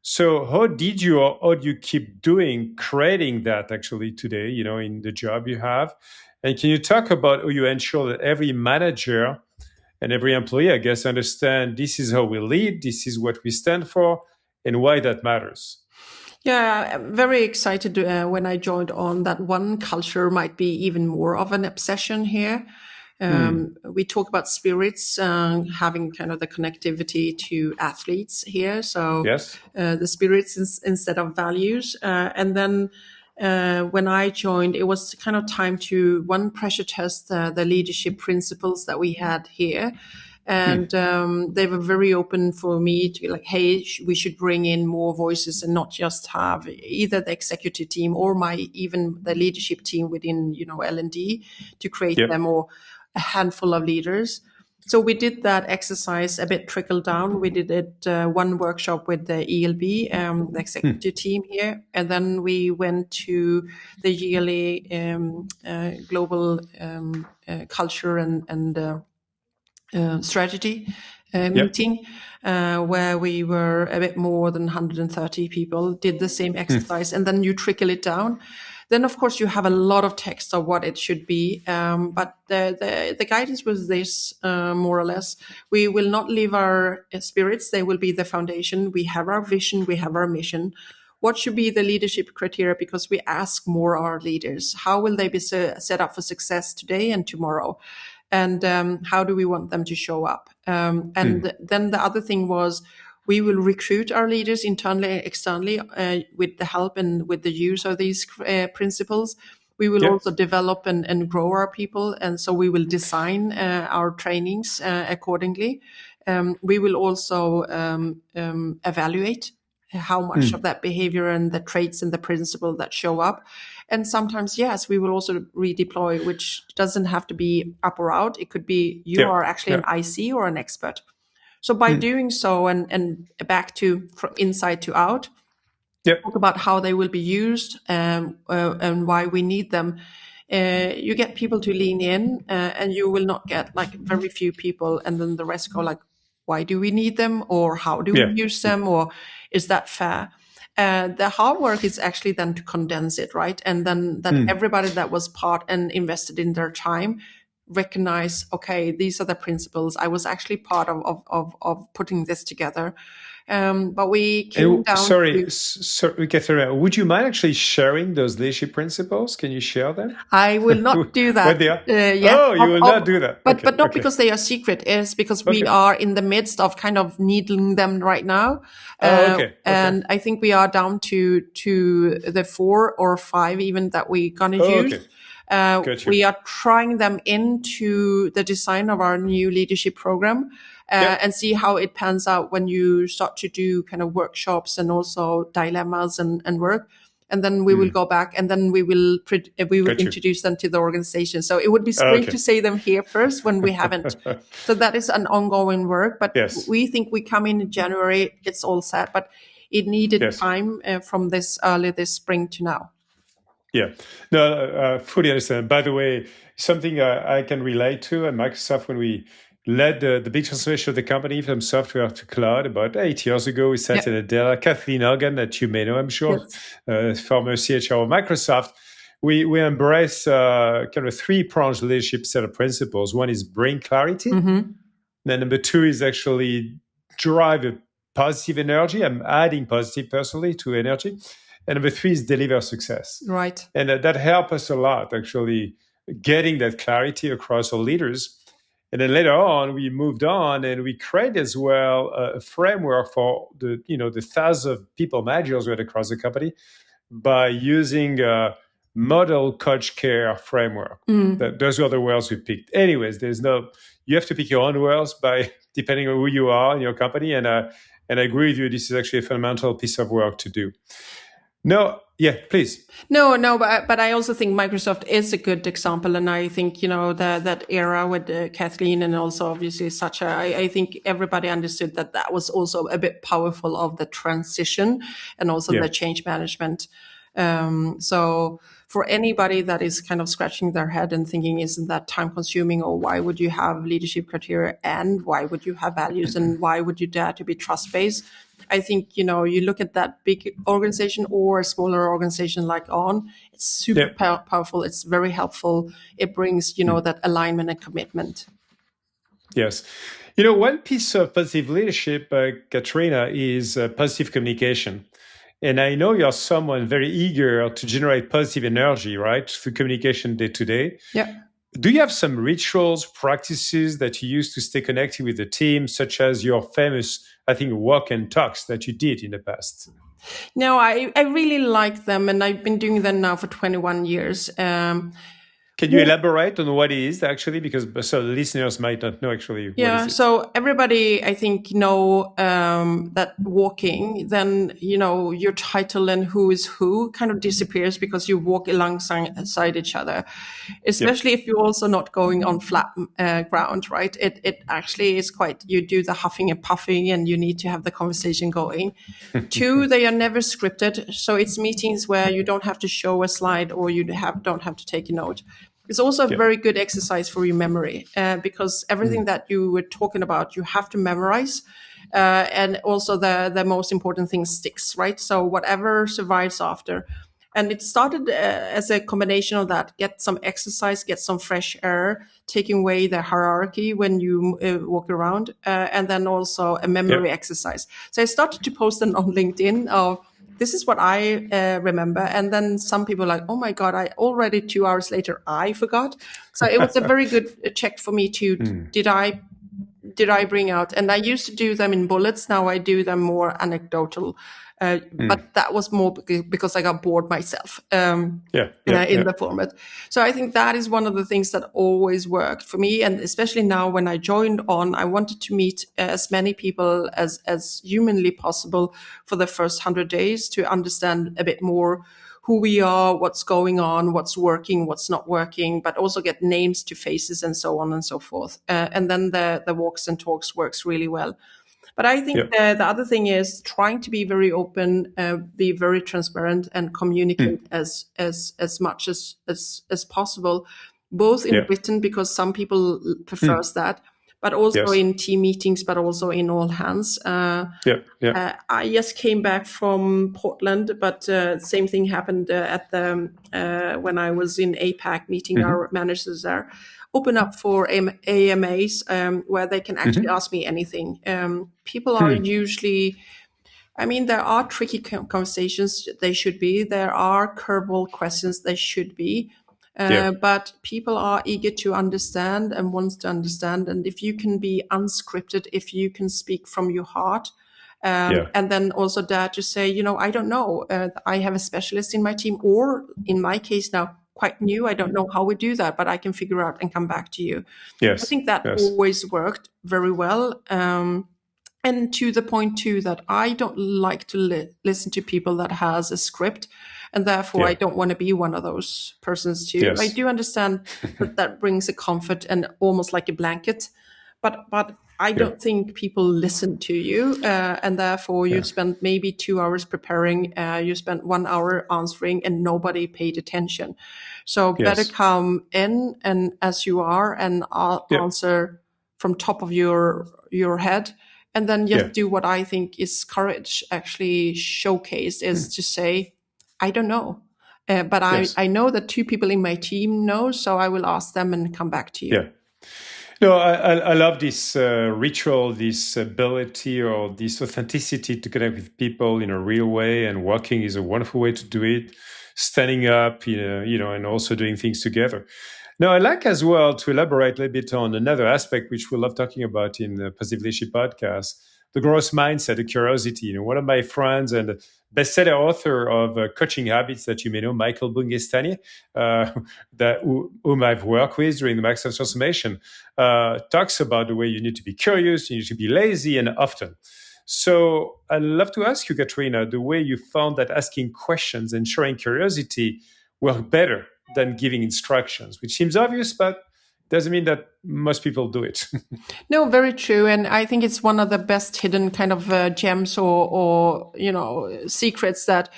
A: So how did you or how do you keep doing, creating that actually today, in the job you have? And can you talk about how you ensure that every manager and every employee, I guess, understand this is how we lead, this is what we stand for, and why that matters?
B: Yeah, I'm very excited when I joined on that one culture might be even more of an obsession here. We talk about spirits, having kind of the connectivity to athletes here. So
A: Yes?
B: the spirits instead of values. And then when I joined, it was kind of time to one pressure test the leadership principles that we had here. And they were very open for me to like, hey, we should bring in more voices and not just have either the executive team or even the leadership team within L&D to create
A: Yep.
B: them, or a handful of leaders. So we did that exercise a bit trickle down. We did it one workshop with the ELB, the executive team here, and then we went to the yearly global culture and strategy
A: Yep.
B: meeting, where we were a bit more than 130 people, did the same exercise, and then you trickle it down. Then, of course, you have a lot of text of what it should be, but the guidance was this, more or less. We will not leave our spirits. They will be the foundation. We have our vision. We have our mission. What should be the leadership criteria? Because we ask more our leaders. How will they be set up for success today and tomorrow? and how do we want them to show up. And then the other thing was, we will recruit our leaders internally and externally with the help and with the use of these principles. We will also develop and grow our people. And so we will design our trainings accordingly. We will also evaluate how much of that behavior and the traits and the principle that show up. And sometimes, yes, we will also redeploy, which doesn't have to be up or out. It could be you are actually an IC or an expert. So by doing so, and back to from inside to out, talk about how they will be used and why we need them. You get people to lean in, and you will not get like very few people, and then the rest go like, why do we need them, or how do we use them, or is that fair? The hard work is actually then to condense it, right? And then that everybody that was part and invested in their time recognize, okay, these are the principles. I was actually part of putting this together. But we came down
A: sorry, Katarina, would you mind actually sharing those leadership principles? Can you share them?
B: I will not do that.
A: What they are? You will not do that.
B: But not because they are secret. It's because we are in the midst of kind of needling them right now. And I think we are down to the 4 or 5 even that we're going to use. We are trying them into the design of our new leadership program and see how it pans out when you start to do kind of workshops and also dilemmas and work. And then we will go back, and then we will introduce them to the organization. So it would be strange to say them here first when we haven't. So that is an ongoing work. But we think we come in January, it's all set. But it needed time from this spring to now.
A: Yeah, no, fully understand. By the way, something I can relate to at Microsoft when we led the big transformation of the company from software to cloud about 8 years ago. We sat in Adela, Kathleen Hogan, that you may know, I'm sure, former CHRO of Microsoft. We embrace kind of a 3-pronged leadership set of principles. One is bring clarity. Then number 2 is actually drive a positive energy. I'm adding positive personally to energy. And number 3 is deliver success.
B: Right.
A: And that helped us a lot, actually, getting that clarity across our leaders. And then later on, we moved on and we created as well a framework for the thousands of people managers right across the company by using a model coach care framework. Those were the words we picked. Anyways, you have to pick your own words depending on who you are in your company. And I agree with you, this is actually a fundamental piece of work to do. No, please.
B: No, but I also think Microsoft is a good example, and I think that era with Kathleen and also obviously Satya. I think everybody understood that was also a bit powerful of the transition and also the change management. So for anybody that is kind of scratching their head and thinking, isn't that time consuming, or why would you have leadership criteria, and why would you have values, and why would you dare to be trust based? I think, you look at that big organization or a smaller organization like On, it's super powerful. It's very helpful. It brings, that alignment and commitment.
A: Yes. One piece of positive leadership, Katarina, is positive communication. And I know you're someone very eager to generate positive energy, right, through communication day to day.
B: Yeah.
A: Do you have some rituals, practices that you use to stay connected with the team, such as your famous, I think, walk and talks that you did in the past?
B: No, I really like them, and I've been doing them now for 21 years.
A: Can you elaborate on what it is actually? Because so the listeners might not know actually what is it.
B: So everybody, I think, know that walking, then, your title and who is who kind of disappears because you walk alongside each other, especially if you're also not going on flat ground, right? It actually is you do the huffing and puffing, and you need to have the conversation going. 2, they are never scripted. So it's meetings where you don't have to show a slide or you don't have to take a note. It's also a very good exercise for your memory because everything that you were talking about, you have to memorize. And also the most important thing sticks, right? So whatever survives after. And it started as a combination of that, get some exercise, get some fresh air, taking away the hierarchy when you walk around, and then also a memory exercise. So I started to post them on LinkedIn of this is what I remember. And then some people are like, oh my God, I already 2 hours later, I forgot. So it was a very good check for me to, did I bring out? And I used to do them in bullets. Now I do them more anecdotal. But that was more because I got bored myself in the format. So I think that is one of the things that always worked for me. And especially now when I joined on, I wanted to meet as many people as humanly possible for the first 100 days to understand a bit more who we are, what's going on, what's working, what's not working, but also get names to faces and so on and so forth. And then the walks and talks works really well. But I think the other thing is trying to be very open, be very transparent, and communicate as much as possible, both in written, because some people prefers that, but also in team meetings, but also in all hands. I just came back from Portland, but same thing happened at the when I was in APAC meeting our managers there. Open up for AMAs where they can actually ask me anything. People are usually, I mean, there are tricky conversations, they should be. There are curveball questions, they should be. But people are eager to understand and wants to understand. And if you can be unscripted, if you can speak from your heart, and then also dare to say, I don't know, I have a specialist in my team, or in my case now, quite new. I don't know how we do that, but I can figure out and come back to you. I think that always worked very well. And to the point too, that I don't like to listen to people that has a script, and therefore I don't want to be one of those persons too. I do understand that brings a comfort and almost like a blanket, but I don't think people listen to you, and therefore you spent maybe 2 hours preparing, you spent 1 hour answering, and nobody paid attention. So better come in and as you are and answer from top of your head, and then just do what I think is courage actually showcased, is to say, I don't know. But I know that 2 people in my team know, so I will ask them and come back to you.
A: No, I love this ritual, this ability or this authenticity to connect with people in a real way, and walking is a wonderful way to do it. Standing up, and also doing things together. Now, I like as well to elaborate a little bit on another aspect, which we love talking about in the Positive Leadership podcast, the growth mindset, the curiosity. One of my friends and bestseller author of Coaching Habits that you may know, Michael Bungestani, whom I've worked with during the Microsoft transformation, talks about the way you need to be curious, you need to be lazy, and often. So I'd love to ask you, Katarina, the way you found that asking questions and showing curiosity work better than giving instructions, which seems obvious, but doesn't mean that most people do it.
B: No, very true. And I think it's one of the best hidden kind of gems or secrets, that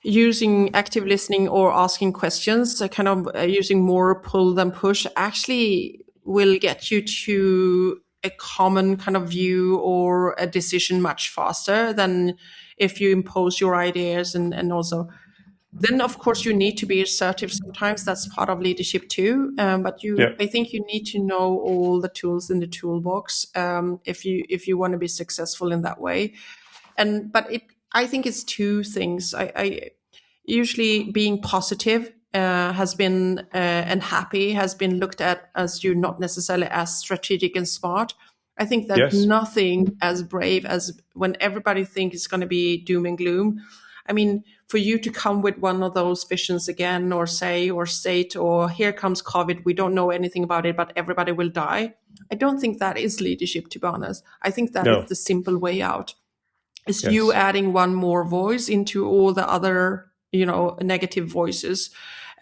B: using active listening or asking questions, kind of using more pull than push, actually will get you to a common kind of view or a decision much faster than if you impose your ideas. And also, then of course you need to be assertive sometimes. That's part of leadership too. But I think you need to know all the tools in the toolbox if you want to be successful in that way. I think it's 2 things. I usually being positive has been and happy has been looked at as you're not necessarily as strategic and smart. I think there's nothing as brave as when everybody thinks it's going to be doom and gloom. I mean, for you to come with one of those visions again, or say, or state, or here comes COVID, we don't know anything about it, but everybody will die. I don't think that is leadership, to be honest. I think that is the simple way out. It's you adding one more voice into all the other, negative voices.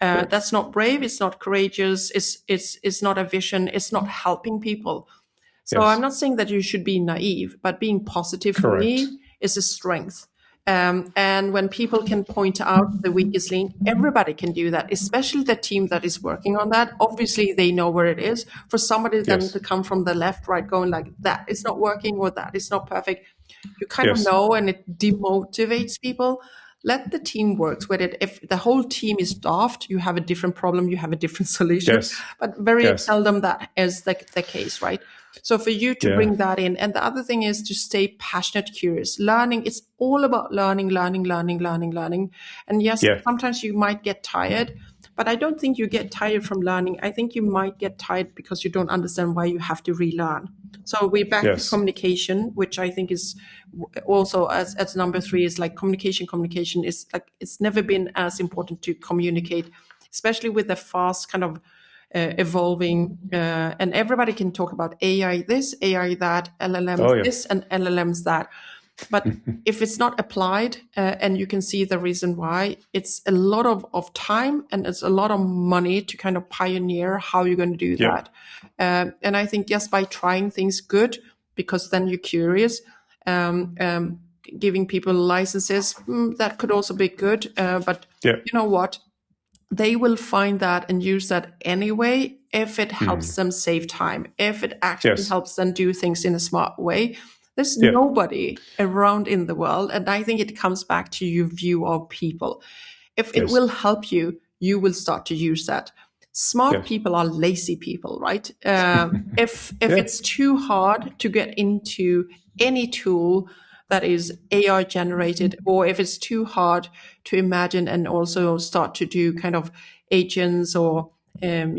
B: That's not brave. It's not courageous. It's not a vision. It's not helping people. So I'm not saying that you should be naive, but being positive for me is a strength. And when people can point out the weakest link, everybody can do that, especially the team that is working on that. Obviously, they know where it is. For somebody then to come from the left, right, going like, that is not working or that is not perfect, you kind of know, and it demotivates people. let the team work with it. If the whole team is daft, you have a different problem, you have a different solution.
A: Yes.
B: But very
A: Yes.
B: seldom that is the case, right? So for you to
A: Yeah.
B: bring that in, and the other thing is to stay passionate, curious. Learning, it's all about learning. And yes,
A: Yeah.
B: sometimes you might get tired, but I don't think you get tired from learning. I think you might get tired because you don't understand why you have to relearn. So we're back to
A: Yes.
B: communication, which I think is also as number three is like communication. Communication is like, it's never been as important to communicate, especially with the fast kind of evolving, and everybody can talk about AI this, AI that, LLMs
A: Oh, yeah.
B: this, and LLMs that. But if it's not applied, and you can see the reason why, it's a lot of time and it's a lot of money to kind of pioneer how you're going to do
A: Yeah.
B: that. And I think just by trying things good, because then you're curious, um, um, giving people licenses, that could also be good. But
A: Yeah.
B: you know what? They will find that and use that anyway if it helps them save time, if it actually
A: Yes.
B: helps them do things in a smart way. There's
A: Yeah.
B: nobody around in the world, and I think it comes back to your view of people. If it
A: Yes.
B: will help you, you will start to use that. Smart
A: Yes.
B: people are lazy people, right? If
A: Yeah.
B: it's too hard to get into any tool that is AI generated, or if it's too hard to imagine and also start to do kind of agents or and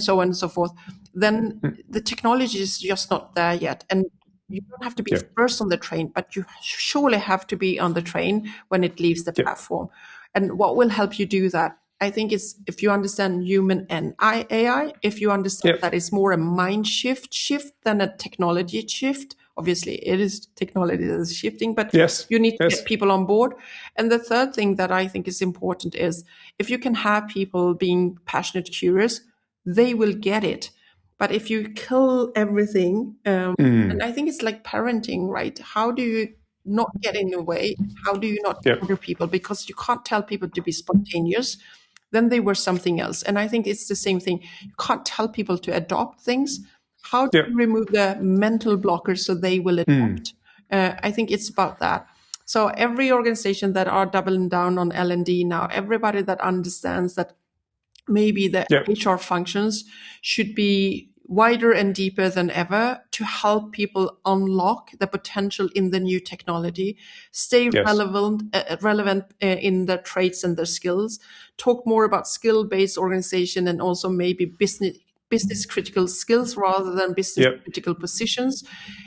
B: so on and so forth, then the technology is just not there yet. And you don't have to be
A: Yeah.
B: first on the train, but you surely have to be on the train when it leaves the
A: Yeah.
B: platform. And what will help you do that? I think it's if you understand human and AI, if you understand
A: Yeah.
B: that it's more a mind shift than a technology shift. Obviously, it is technology that is shifting, but
A: Yes.
B: you need to
A: Yes.
B: get people on board. And the third thing that I think is important is if you can have people being passionate, curious, they will get it. But if you kill everything, and I think it's like parenting, right? How do you not get in the way? How do you not
A: Yeah.
B: order people? Because you can't tell people to be spontaneous. Then they were something else. And I think it's the same thing. You can't tell people to adopt things. How do
A: Yeah.
B: you remove the mental blockers so they will adopt? I think it's about that. So every organization that are doubling down on L&D now, everybody that understands that maybe the
A: Yeah.
B: HR functions should be wider and deeper than ever to help people unlock the potential in the new technology, stay
A: Yes.
B: relevant in their traits and their skills, talk more about skill-based organization and also maybe business critical skills rather than business
A: Yeah.
B: critical positions.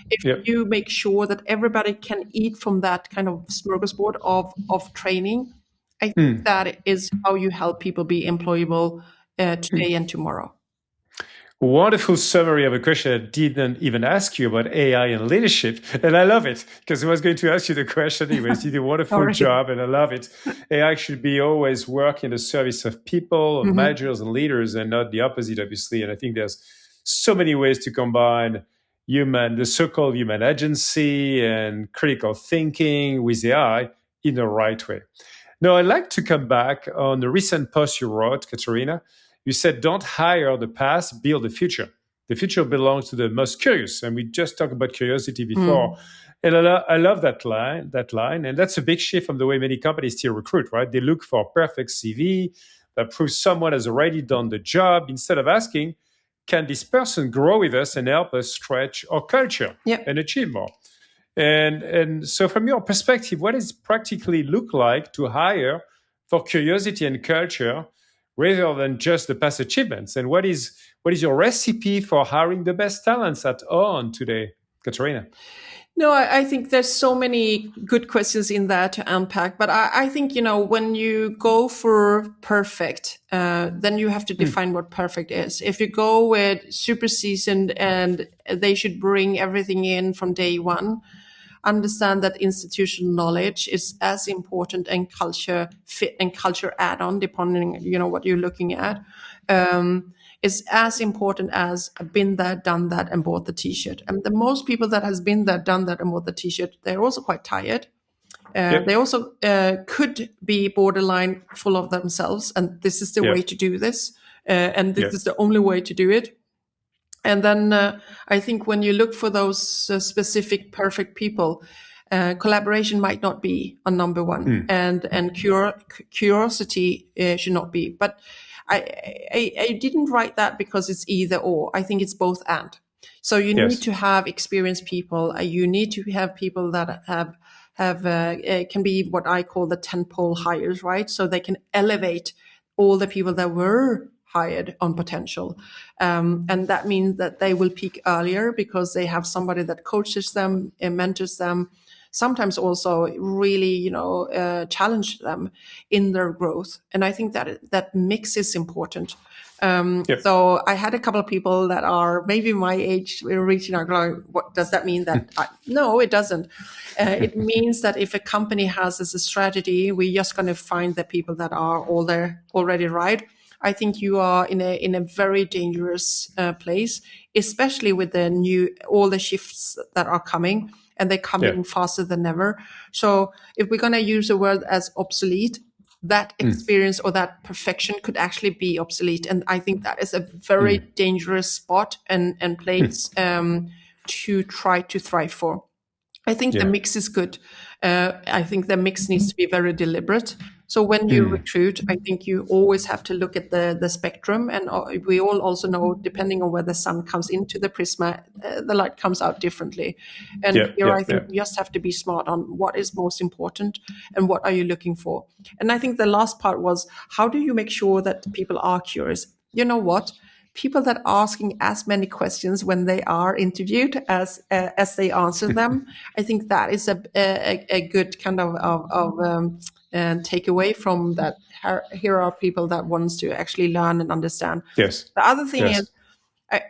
B: If
A: Yeah.
B: you make sure that everybody can eat from that kind of smorgasbord of training, I think that is how you help people be employable today and tomorrow.
A: Wonderful summary of a question I didn't even ask you about AI and leadership. And I love it because I was going to ask you the question anyways. You did a wonderful
B: Sorry.
A: job and I love it. AI should be always work in the service of people, of managers and leaders, and not the opposite, obviously. And I think there's so many ways to combine the so-called human agency and critical thinking with AI in the right way. Now, I'd like to come back on the recent post you wrote, Katarina. You said, don't hire the past, build the future. The future belongs to the most curious. And we just talked about curiosity before. And I love that line. And that's a big shift from the way many companies still recruit, right? They look for a perfect CV that proves someone has already done the job instead of asking, can this person grow with us and help us stretch our culture
B: Yeah.
A: and achieve more? And so, from your perspective, what does it practically look like to hire for curiosity and culture rather than just the past achievements? And what is your recipe for hiring the best talents at On today, Katarina?
B: No, I think there's so many good questions in that to unpack. But I think, when you go for perfect, then you have to define what perfect is. If you go with super seasoned and they should bring everything in from day one, understand that institutional knowledge is as important and culture fit and culture add-on, depending, what you're looking at. Is as important as been there, done that, and bought the T-shirt. And the most people that has been there, done that, and bought the T-shirt, they're also quite tired. They
A: Yep.
B: also could be borderline full of themselves, and this is the way
A: Yep.
B: to do this, and this
A: Yep.
B: is the only way to do it. And then I think when you look for those specific perfect people, collaboration might not be on number one, and curiosity should not be. But I didn't write that because it's either or. I think it's both and. So you need
A: Yes.
B: to have experienced people. You need to have people that have can be what I call the tentpole hires, right? So they can elevate all the people that were hired on potential. And that means that they will peak earlier because they have somebody that coaches them and mentors them, sometimes also really, challenge them in their growth. And I think that mix is important. So I had a couple of people that are maybe my age, we're reaching our going, what does that mean? No, it doesn't. It means that if a company has as a strategy, we're just going to find the people that are all there already, right? I think you are in a very dangerous place, especially with all the shifts that are coming, and they're coming faster than ever. So if we're going to use a word as obsolete, that experience or that perfection could actually be obsolete. And I think that is a very dangerous spot and place to try to thrive for. I think the mix is good. I think the mix needs to be very deliberate. So when you recruit, I think you always have to look at the spectrum. And we all also know, depending on where the sun comes into the prisma, the light comes out differently. And I think you just have to be smart on what is most important and what are you looking for. And I think the last part was, how do you make sure that people are curious? You know what? People that are asking as many questions when they are interviewed as they answer them, I think that is a good kind of takeaway from that. Here are people that wants to actually learn and understand.
A: Yes.
B: The other thing is,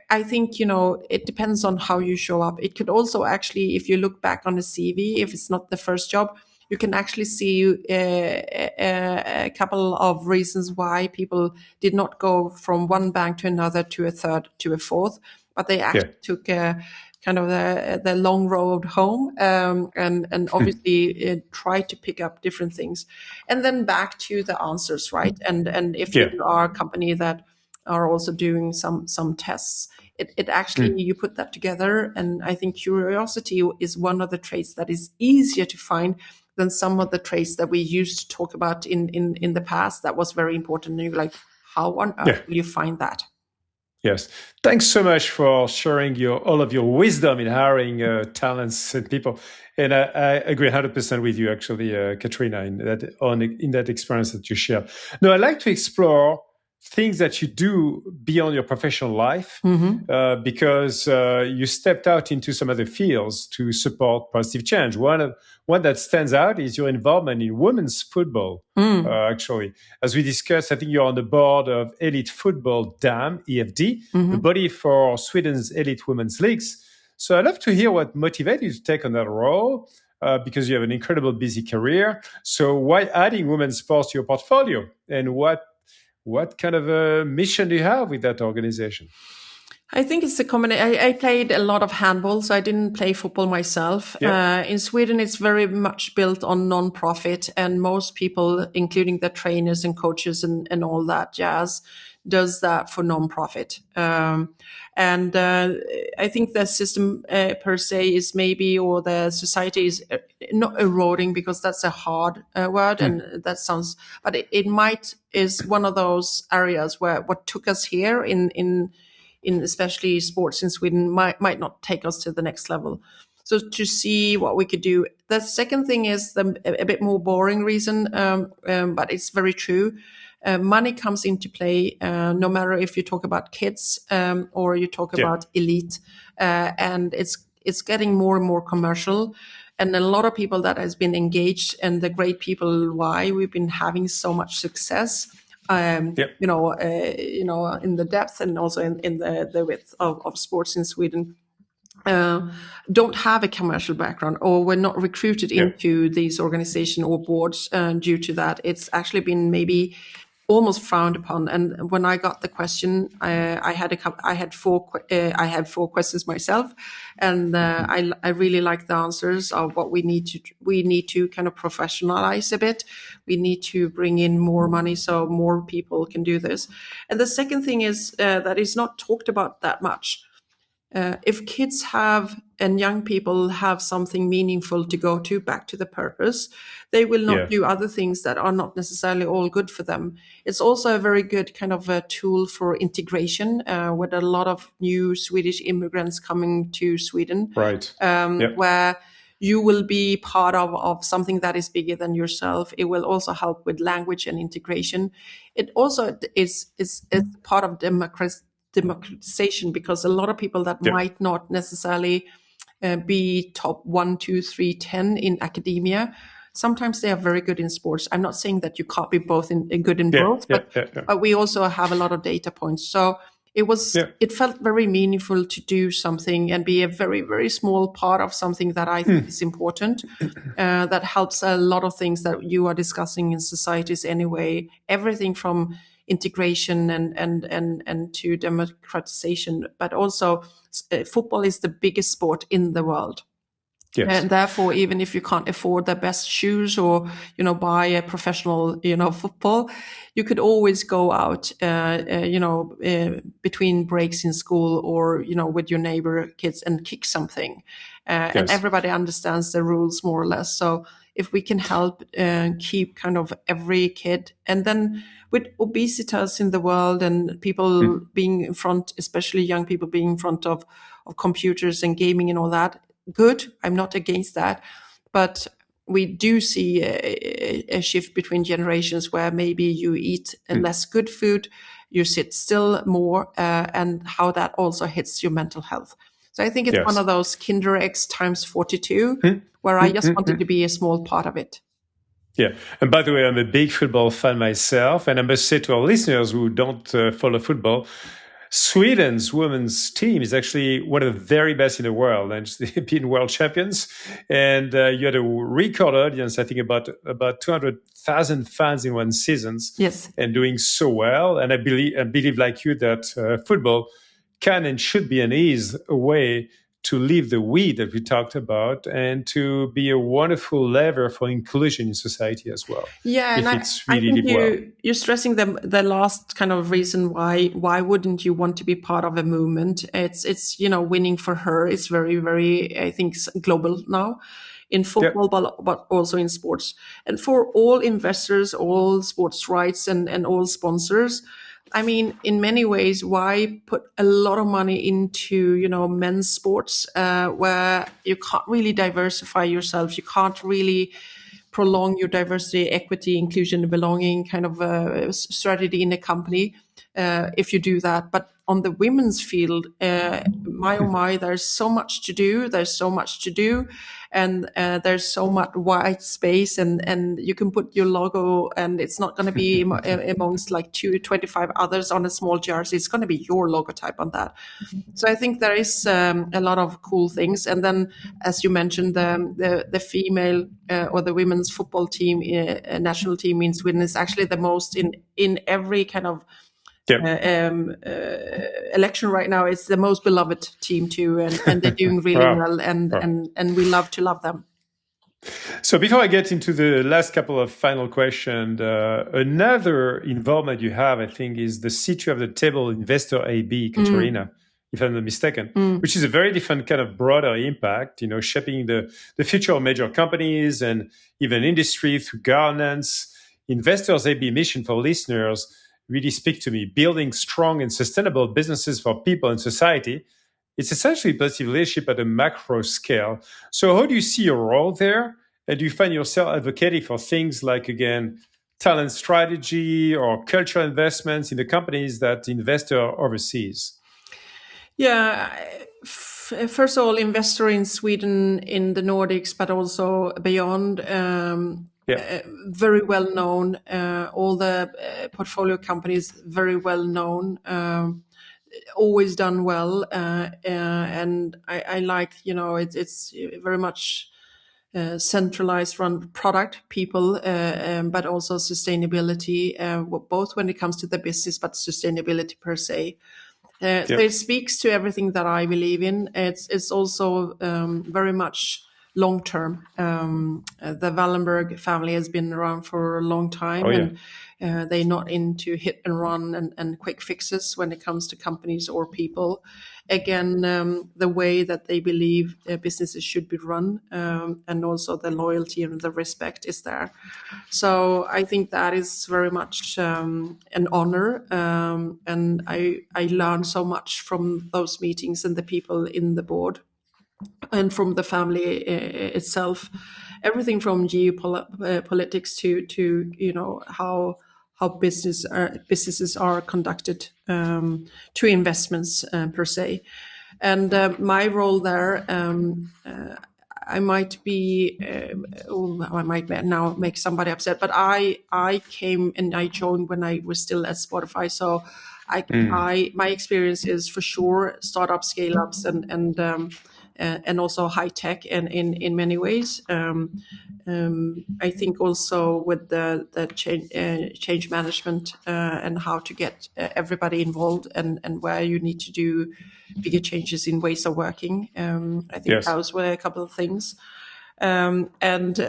B: I think, it depends on how you show up. It could also actually, if you look back on a CV, if it's not the first job, you can actually see a couple of reasons why people did not go from one bank to another, to a third, to a fourth, but they actually took kind of the long road home, and obviously try to pick up different things. And then back to the answers, right? And if you are a company that are also doing some tests, it actually, you put that together. And I think curiosity is one of the traits that is easier to find than some of the traits that we used to talk about in the past. That was very important. And you're like, how on earth will you find that?
A: Yes. Thanks so much for sharing all of your wisdom in hiring talents and people. And I agree 100% with you, actually, Katarina, in that experience that you share. Now, I'd like to explore things that you do beyond your professional life, because you stepped out into some other fields to support positive change. One that stands out is your involvement in women's football. Actually, as we discussed, I think you're on the board of Elite Football DAM, EFD, the body for Sweden's elite women's leagues. So I'd love to hear what motivated you to take on that role, because you have an incredible busy career. So why adding women's sports to your portfolio, and what kind of a mission do you have with that organization?
B: I think it's a combination. I played a lot of handball, so I didn't play football myself. In Sweden, it's very much built on non-profit, and most people, including the trainers and coaches and all that jazz, does that for non-profit. And I think the system per se is maybe, or the society is not eroding, because that's a hard word, and that sounds, but it might is one of those areas where what took us here in especially sports in Sweden might not take us to the next level. So to see what we could do. The second thing is a bit more boring reason, but it's very true. Money comes into play, no matter if you talk about kids or you talk about elite, and it's getting more and more commercial. And a lot of people that has been engaged, and the great people why we've been having so much success, in the depth and also in the width of sports in Sweden, don't have a commercial background, or were not recruited into these organizations or boards due to that. It's actually been maybe almost frowned upon. And when I got the question, I had four questions myself, and I really like the answers of what we need to kind of professionalize a bit. We need to bring in more money so more people can do this. And the second thing is that is not talked about that much. If kids have and young people have something meaningful to go to, back to the purpose, they will not
A: Yeah.
B: do other things that are not necessarily all good for them. It's also a very good kind of a tool for integration, with a lot of new Swedish immigrants coming to Sweden,
A: Right. Yeah.
B: where you will be part of something that is bigger than yourself. It will also help with language and integration. It also is part of democratization, because a lot of people that
A: Yeah.
B: might not necessarily be top 1, 2, 3, 10 in academia, sometimes they are very good in sports. I'm not saying that you can't be both in good in
A: Yeah.
B: both,
A: Yeah.
B: but
A: Yeah. Yeah.
B: we also have a lot of data points. So
A: Yeah.
B: it felt very meaningful to do something and be a very, very small part of something that I think is important, that helps a lot of things that you are discussing in societies anyway, everything from integration and to democratization, but also football is the biggest sport in the world.
A: Yes.
B: And therefore, even if you can't afford the best shoes or, buy a professional, football, you could always go out, between breaks in school or, with your neighbor kids and kick something. And
A: Yes.
B: everybody understands the rules more or less. So if we can help keep kind of every kid, and then with obesitas in the world and people being in front, especially young people being in front of computers and gaming and all that, good. I'm not against that. But we do see a shift between generations where maybe you eat less good food, you sit still more, and how that also hits your mental health. So I think it's one
A: Yes.
B: of those Kinder X times 42, where I just wanted to be a small part of it.
A: Yeah. And by the way, I'm a big football fan myself. And I must say to our listeners who don't follow football, Sweden's women's team is actually one of the very best in the world, and they've been world champions. And you had a record audience, I think, about 200,000 fans in one season,
B: Yes.
A: and doing so well. And I believe like you that football can and should be an ease way to leave the we that we talked about and to be a wonderful lever for inclusion in society as well.
B: Yeah, and
A: If it's
B: I
A: really
B: think
A: did well.
B: you're stressing the last kind of reason why wouldn't you want to be part of a movement? It's winning for her. It's very, very, I think, global now in
A: Yeah.
B: football, but also in sports. And for all investors, all sports rights, and all sponsors, I mean, in many ways, why put a lot of money into men's sports, where you can't really diversify yourself, you can't really prolong your diversity, equity, inclusion, and belonging kind of strategy in a company, if you do that. But on the women's field, my oh my, there's so much to do. There's so much to do, and there's so much white space, and you can put your logo, and it's not going to be amongst like 25 others on a small jersey. It's going to be your logotype on that. So I think there is a lot of cool things. And then, as you mentioned, the female or the women's football team, national team in Sweden is actually the most in every kind of
A: Yeah.
B: election right now. It's the most beloved team too, and they're doing really
A: Wow.
B: well, and
A: Wow.
B: and we love to love them.
A: So before I get into the last couple of final questions, another involvement you have, I think, is the CHRO of the table investor AB, Katarina, if I'm not mistaken, which is a very different kind of broader impact, shaping the future of major companies and even industry through governance. Investors AB mission for listeners really speak to me. Building strong and sustainable businesses for people and society. It's essentially positive leadership at a macro scale. So how do you see your role there? And do you find yourself advocating for things like, again, talent strategy or cultural investments in the companies that the investor oversees?
B: Yeah, first of all, investor in Sweden, in the Nordics, but also beyond. Very well known. All the portfolio companies very well known. Always done well, and I like it's very much centralized run product people, but also sustainability, both when it comes to the business, but sustainability per se. So it speaks to everything that I believe in. It's also very much long term. The Wallenberg family has been around for a long
A: Oh,
B: time,
A: yeah.
B: and they're not into hit and run and quick fixes when it comes to companies or people. Again, the way that they believe businesses should be run, and also the loyalty and the respect is there. So I think that is very much an honor, and I learned so much from those meetings and the people in the board and from the family itself. Everything from geopolitics to how businesses are conducted, to investments per se. And my role there, I might be, I might now make somebody upset, but I came and I joined when I was still at Spotify. So my experience is for sure startup, scale ups, and also high tech, and in many ways. I think also with the change management, and how to get everybody involved, and where you need to do bigger changes in ways of working. I think
A: Yes.
B: those were a couple of things. And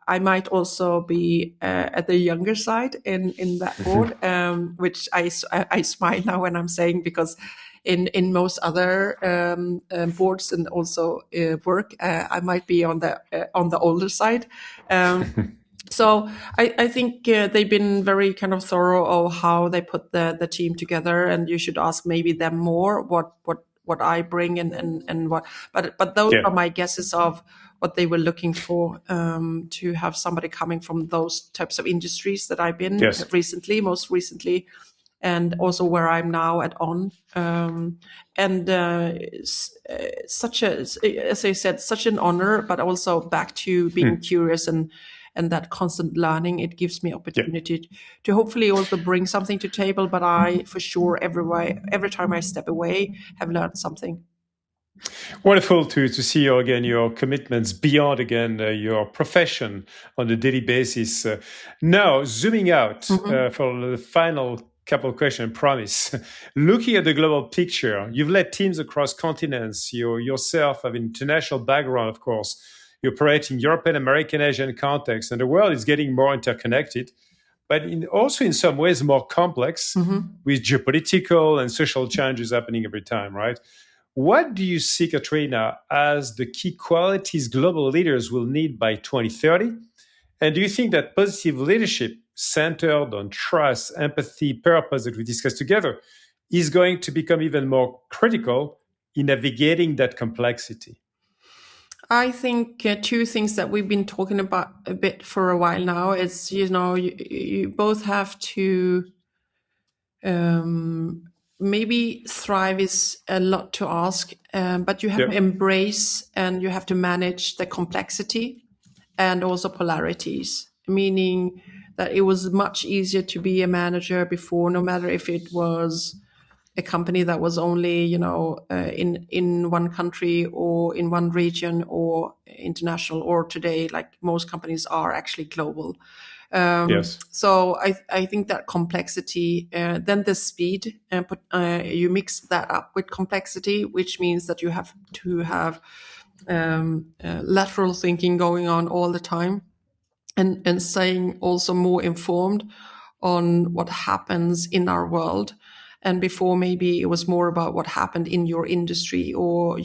B: I might also be at the younger side in that board, which I smile now when I'm saying, because in most other boards and also work, I might be on the older side. So I think they've been very kind of thorough of how they put the team together, and you should ask maybe them more what I bring, and what. But those
A: Yeah.
B: are my guesses of what they were looking for, to have somebody coming from those types of industries that I've been
A: Yes.
B: most recently, and also where I'm now at On. And such a, as I said, such an honor, but also back to being curious and that constant learning. It gives me
A: Yeah.
B: opportunity to hopefully also bring something to table. But I, for sure, every time I step away, have learned something.
A: Wonderful to see you again, your commitments beyond again your profession on a daily basis. Now, zooming out
B: Mhm.
A: for the final couple of questions, I promise. Looking at the global picture, you've led teams across continents. You yourself have an international background, of course. You operate in European, American, Asian context, and the world is getting more interconnected, but also in some ways more complex,
B: Mhm.
A: with geopolitical and social changes happening every time, right? What do you see, Katrina, as the key qualities global leaders will need by 2030? And do you think that positive leadership centered on trust, empathy, purpose that we discussed together is going to become even more critical in navigating that complexity?
B: I think two things that we've been talking about a bit for a while now is, you both have to, maybe thrive is a lot to ask, but you have to
A: Yep.
B: embrace and you have to manage the complexity and also polarities, meaning that it was much easier to be a manager before, no matter if it was a company that was only, in one country or in one region or international, or today, like most companies are actually global.
A: Yes.
B: So I think that complexity, then the speed, but you mix that up with complexity, which means that you have to have lateral thinking going on all the time, and staying also more informed on what happens in our world. And before, maybe it was more about what happened in your industry, or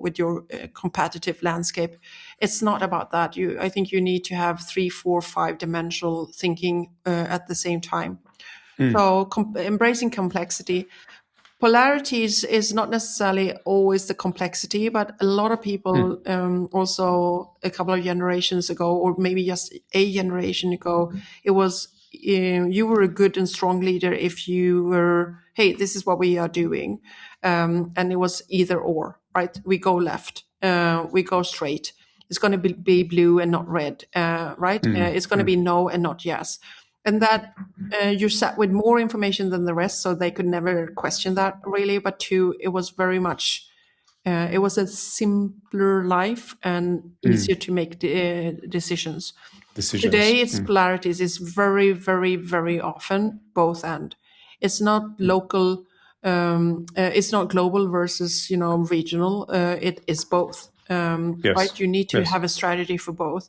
B: with your competitive landscape. It's not about that. I think you need to have 3, 4, 5 dimensional thinking at the same time. So embracing complexity. Polarity is not necessarily always the complexity, but a lot of people, also a couple of generations ago, or maybe just a generation ago, it was, you were a good and strong leader if you were, hey, this is what we are doing, and it was either or, right? We go left, we go straight. It's going to be blue and not red, right? It's going to be no and not yes, and that you're sat with more information than the rest, so they could never question that really. But two, it was very much, it was a simpler life and easier to make decisions.
A: Decisions.
B: Today, its polarities is very, very, very often both and. It's not local. It's not global versus regional. It is both. right? You need to have a strategy for both.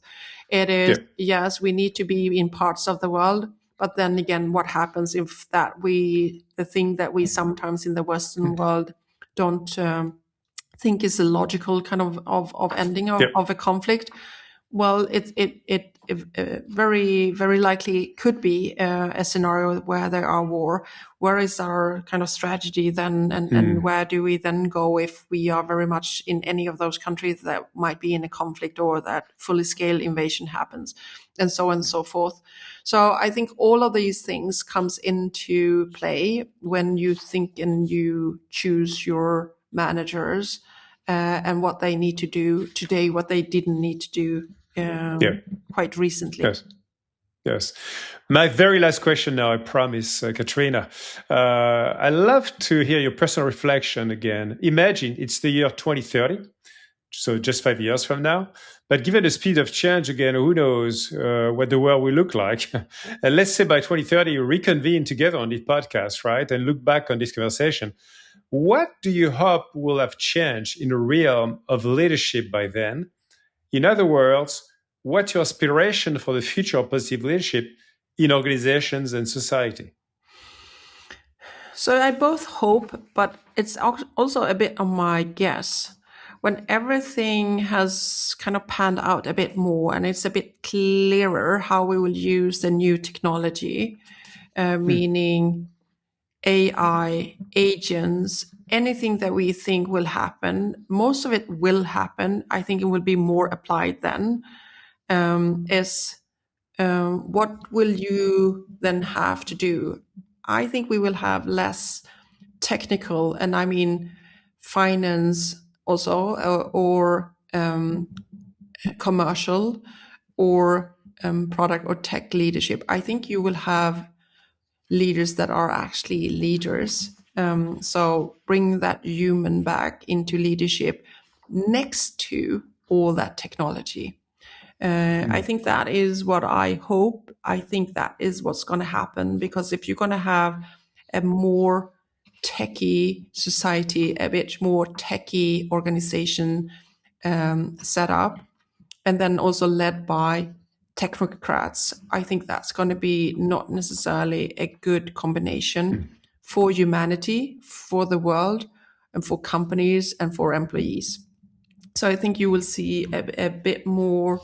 B: It is, yes, we need to be in parts of the world, but then again, what happens if the thing that we sometimes in the Western world don't think is a logical kind of ending of a conflict? Well, it very, very likely could be a scenario where there are war. Where is our kind of strategy then, and where do we then go if we are very much in any of those countries that might be in a conflict or that fully scale invasion happens, and so on and so forth. So I think all of these things comes into play when you think and you choose your managers and what they need to do today, what they didn't need to do quite recently.
A: Yes. My very last question now, I promise, Katarina. I love to hear your personal reflection again. Imagine it's the year 2030, so just 5 years from now. But given the speed of change again, who knows what the world will look like. And let's say by 2030, you reconvene together on this podcast, right? And look back on this conversation. What do you hope will have changed in the realm of leadership by then? In other words, what's your aspiration for the future of positive leadership in organizations and society?
B: So I both hope, but it's also a bit of my guess. When everything has kind of panned out a bit more and it's a bit clearer how we will use the new technology, meaning AI, agents, anything that we think will happen, most of it will happen. I think it will be more applied then. What will you then have to do? I think we will have less technical, and I mean finance also, or commercial, or product or tech leadership. I think you will have leaders that are actually leaders. So bring that human back into leadership next to all that technology. I think that is what I hope. I think that is what's going to happen, because if you're going to have a more techie society, a bit more techie organization set up, and then also led by technocrats, I think that's going to be not necessarily a good combination for humanity, for the world, and for companies and for employees. So I think you will see a bit more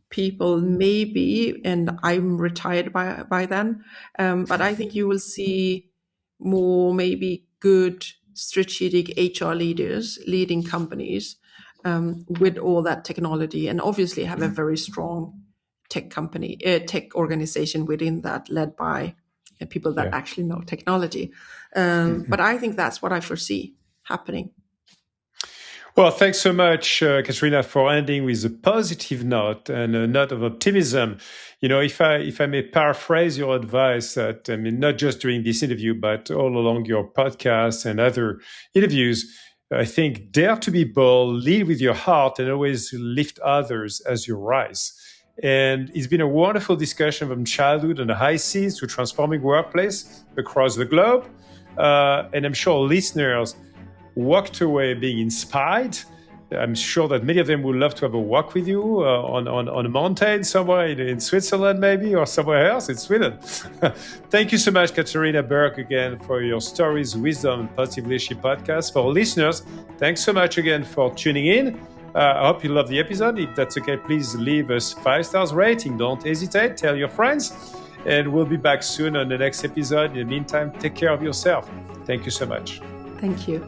B: people maybe, and I'm retired by then, but I think you will see more maybe good strategic HR leaders leading companies with all that technology, and obviously have a very strong tech organization within that, led by people that actually know technology. But I think that's what I foresee happening.
A: Well, thanks so much, Katarina, for ending with a positive note and a note of optimism. You know, if I may paraphrase your advice, that I mean, not just during this interview, but all along your podcast and other interviews, I think dare to be bold, lead with your heart, and always lift others as you rise. And it's been a wonderful discussion from childhood and the high seas to transforming workplace across the globe. And I'm sure listeners walked away being inspired. I'm sure that many of them would love to have a walk with you on a mountain somewhere in Switzerland, maybe, or somewhere else in Sweden. Thank you so much, Katarina Berg, again, for your stories, wisdom, and positive leadership podcast. For listeners, thanks so much again for tuning in. I hope you love the episode. If that's okay, please leave us 5 stars rating. Don't hesitate. Tell your friends. And we'll be back soon on the next episode. In the meantime, take care of yourself. Thank you so much.
B: Thank you.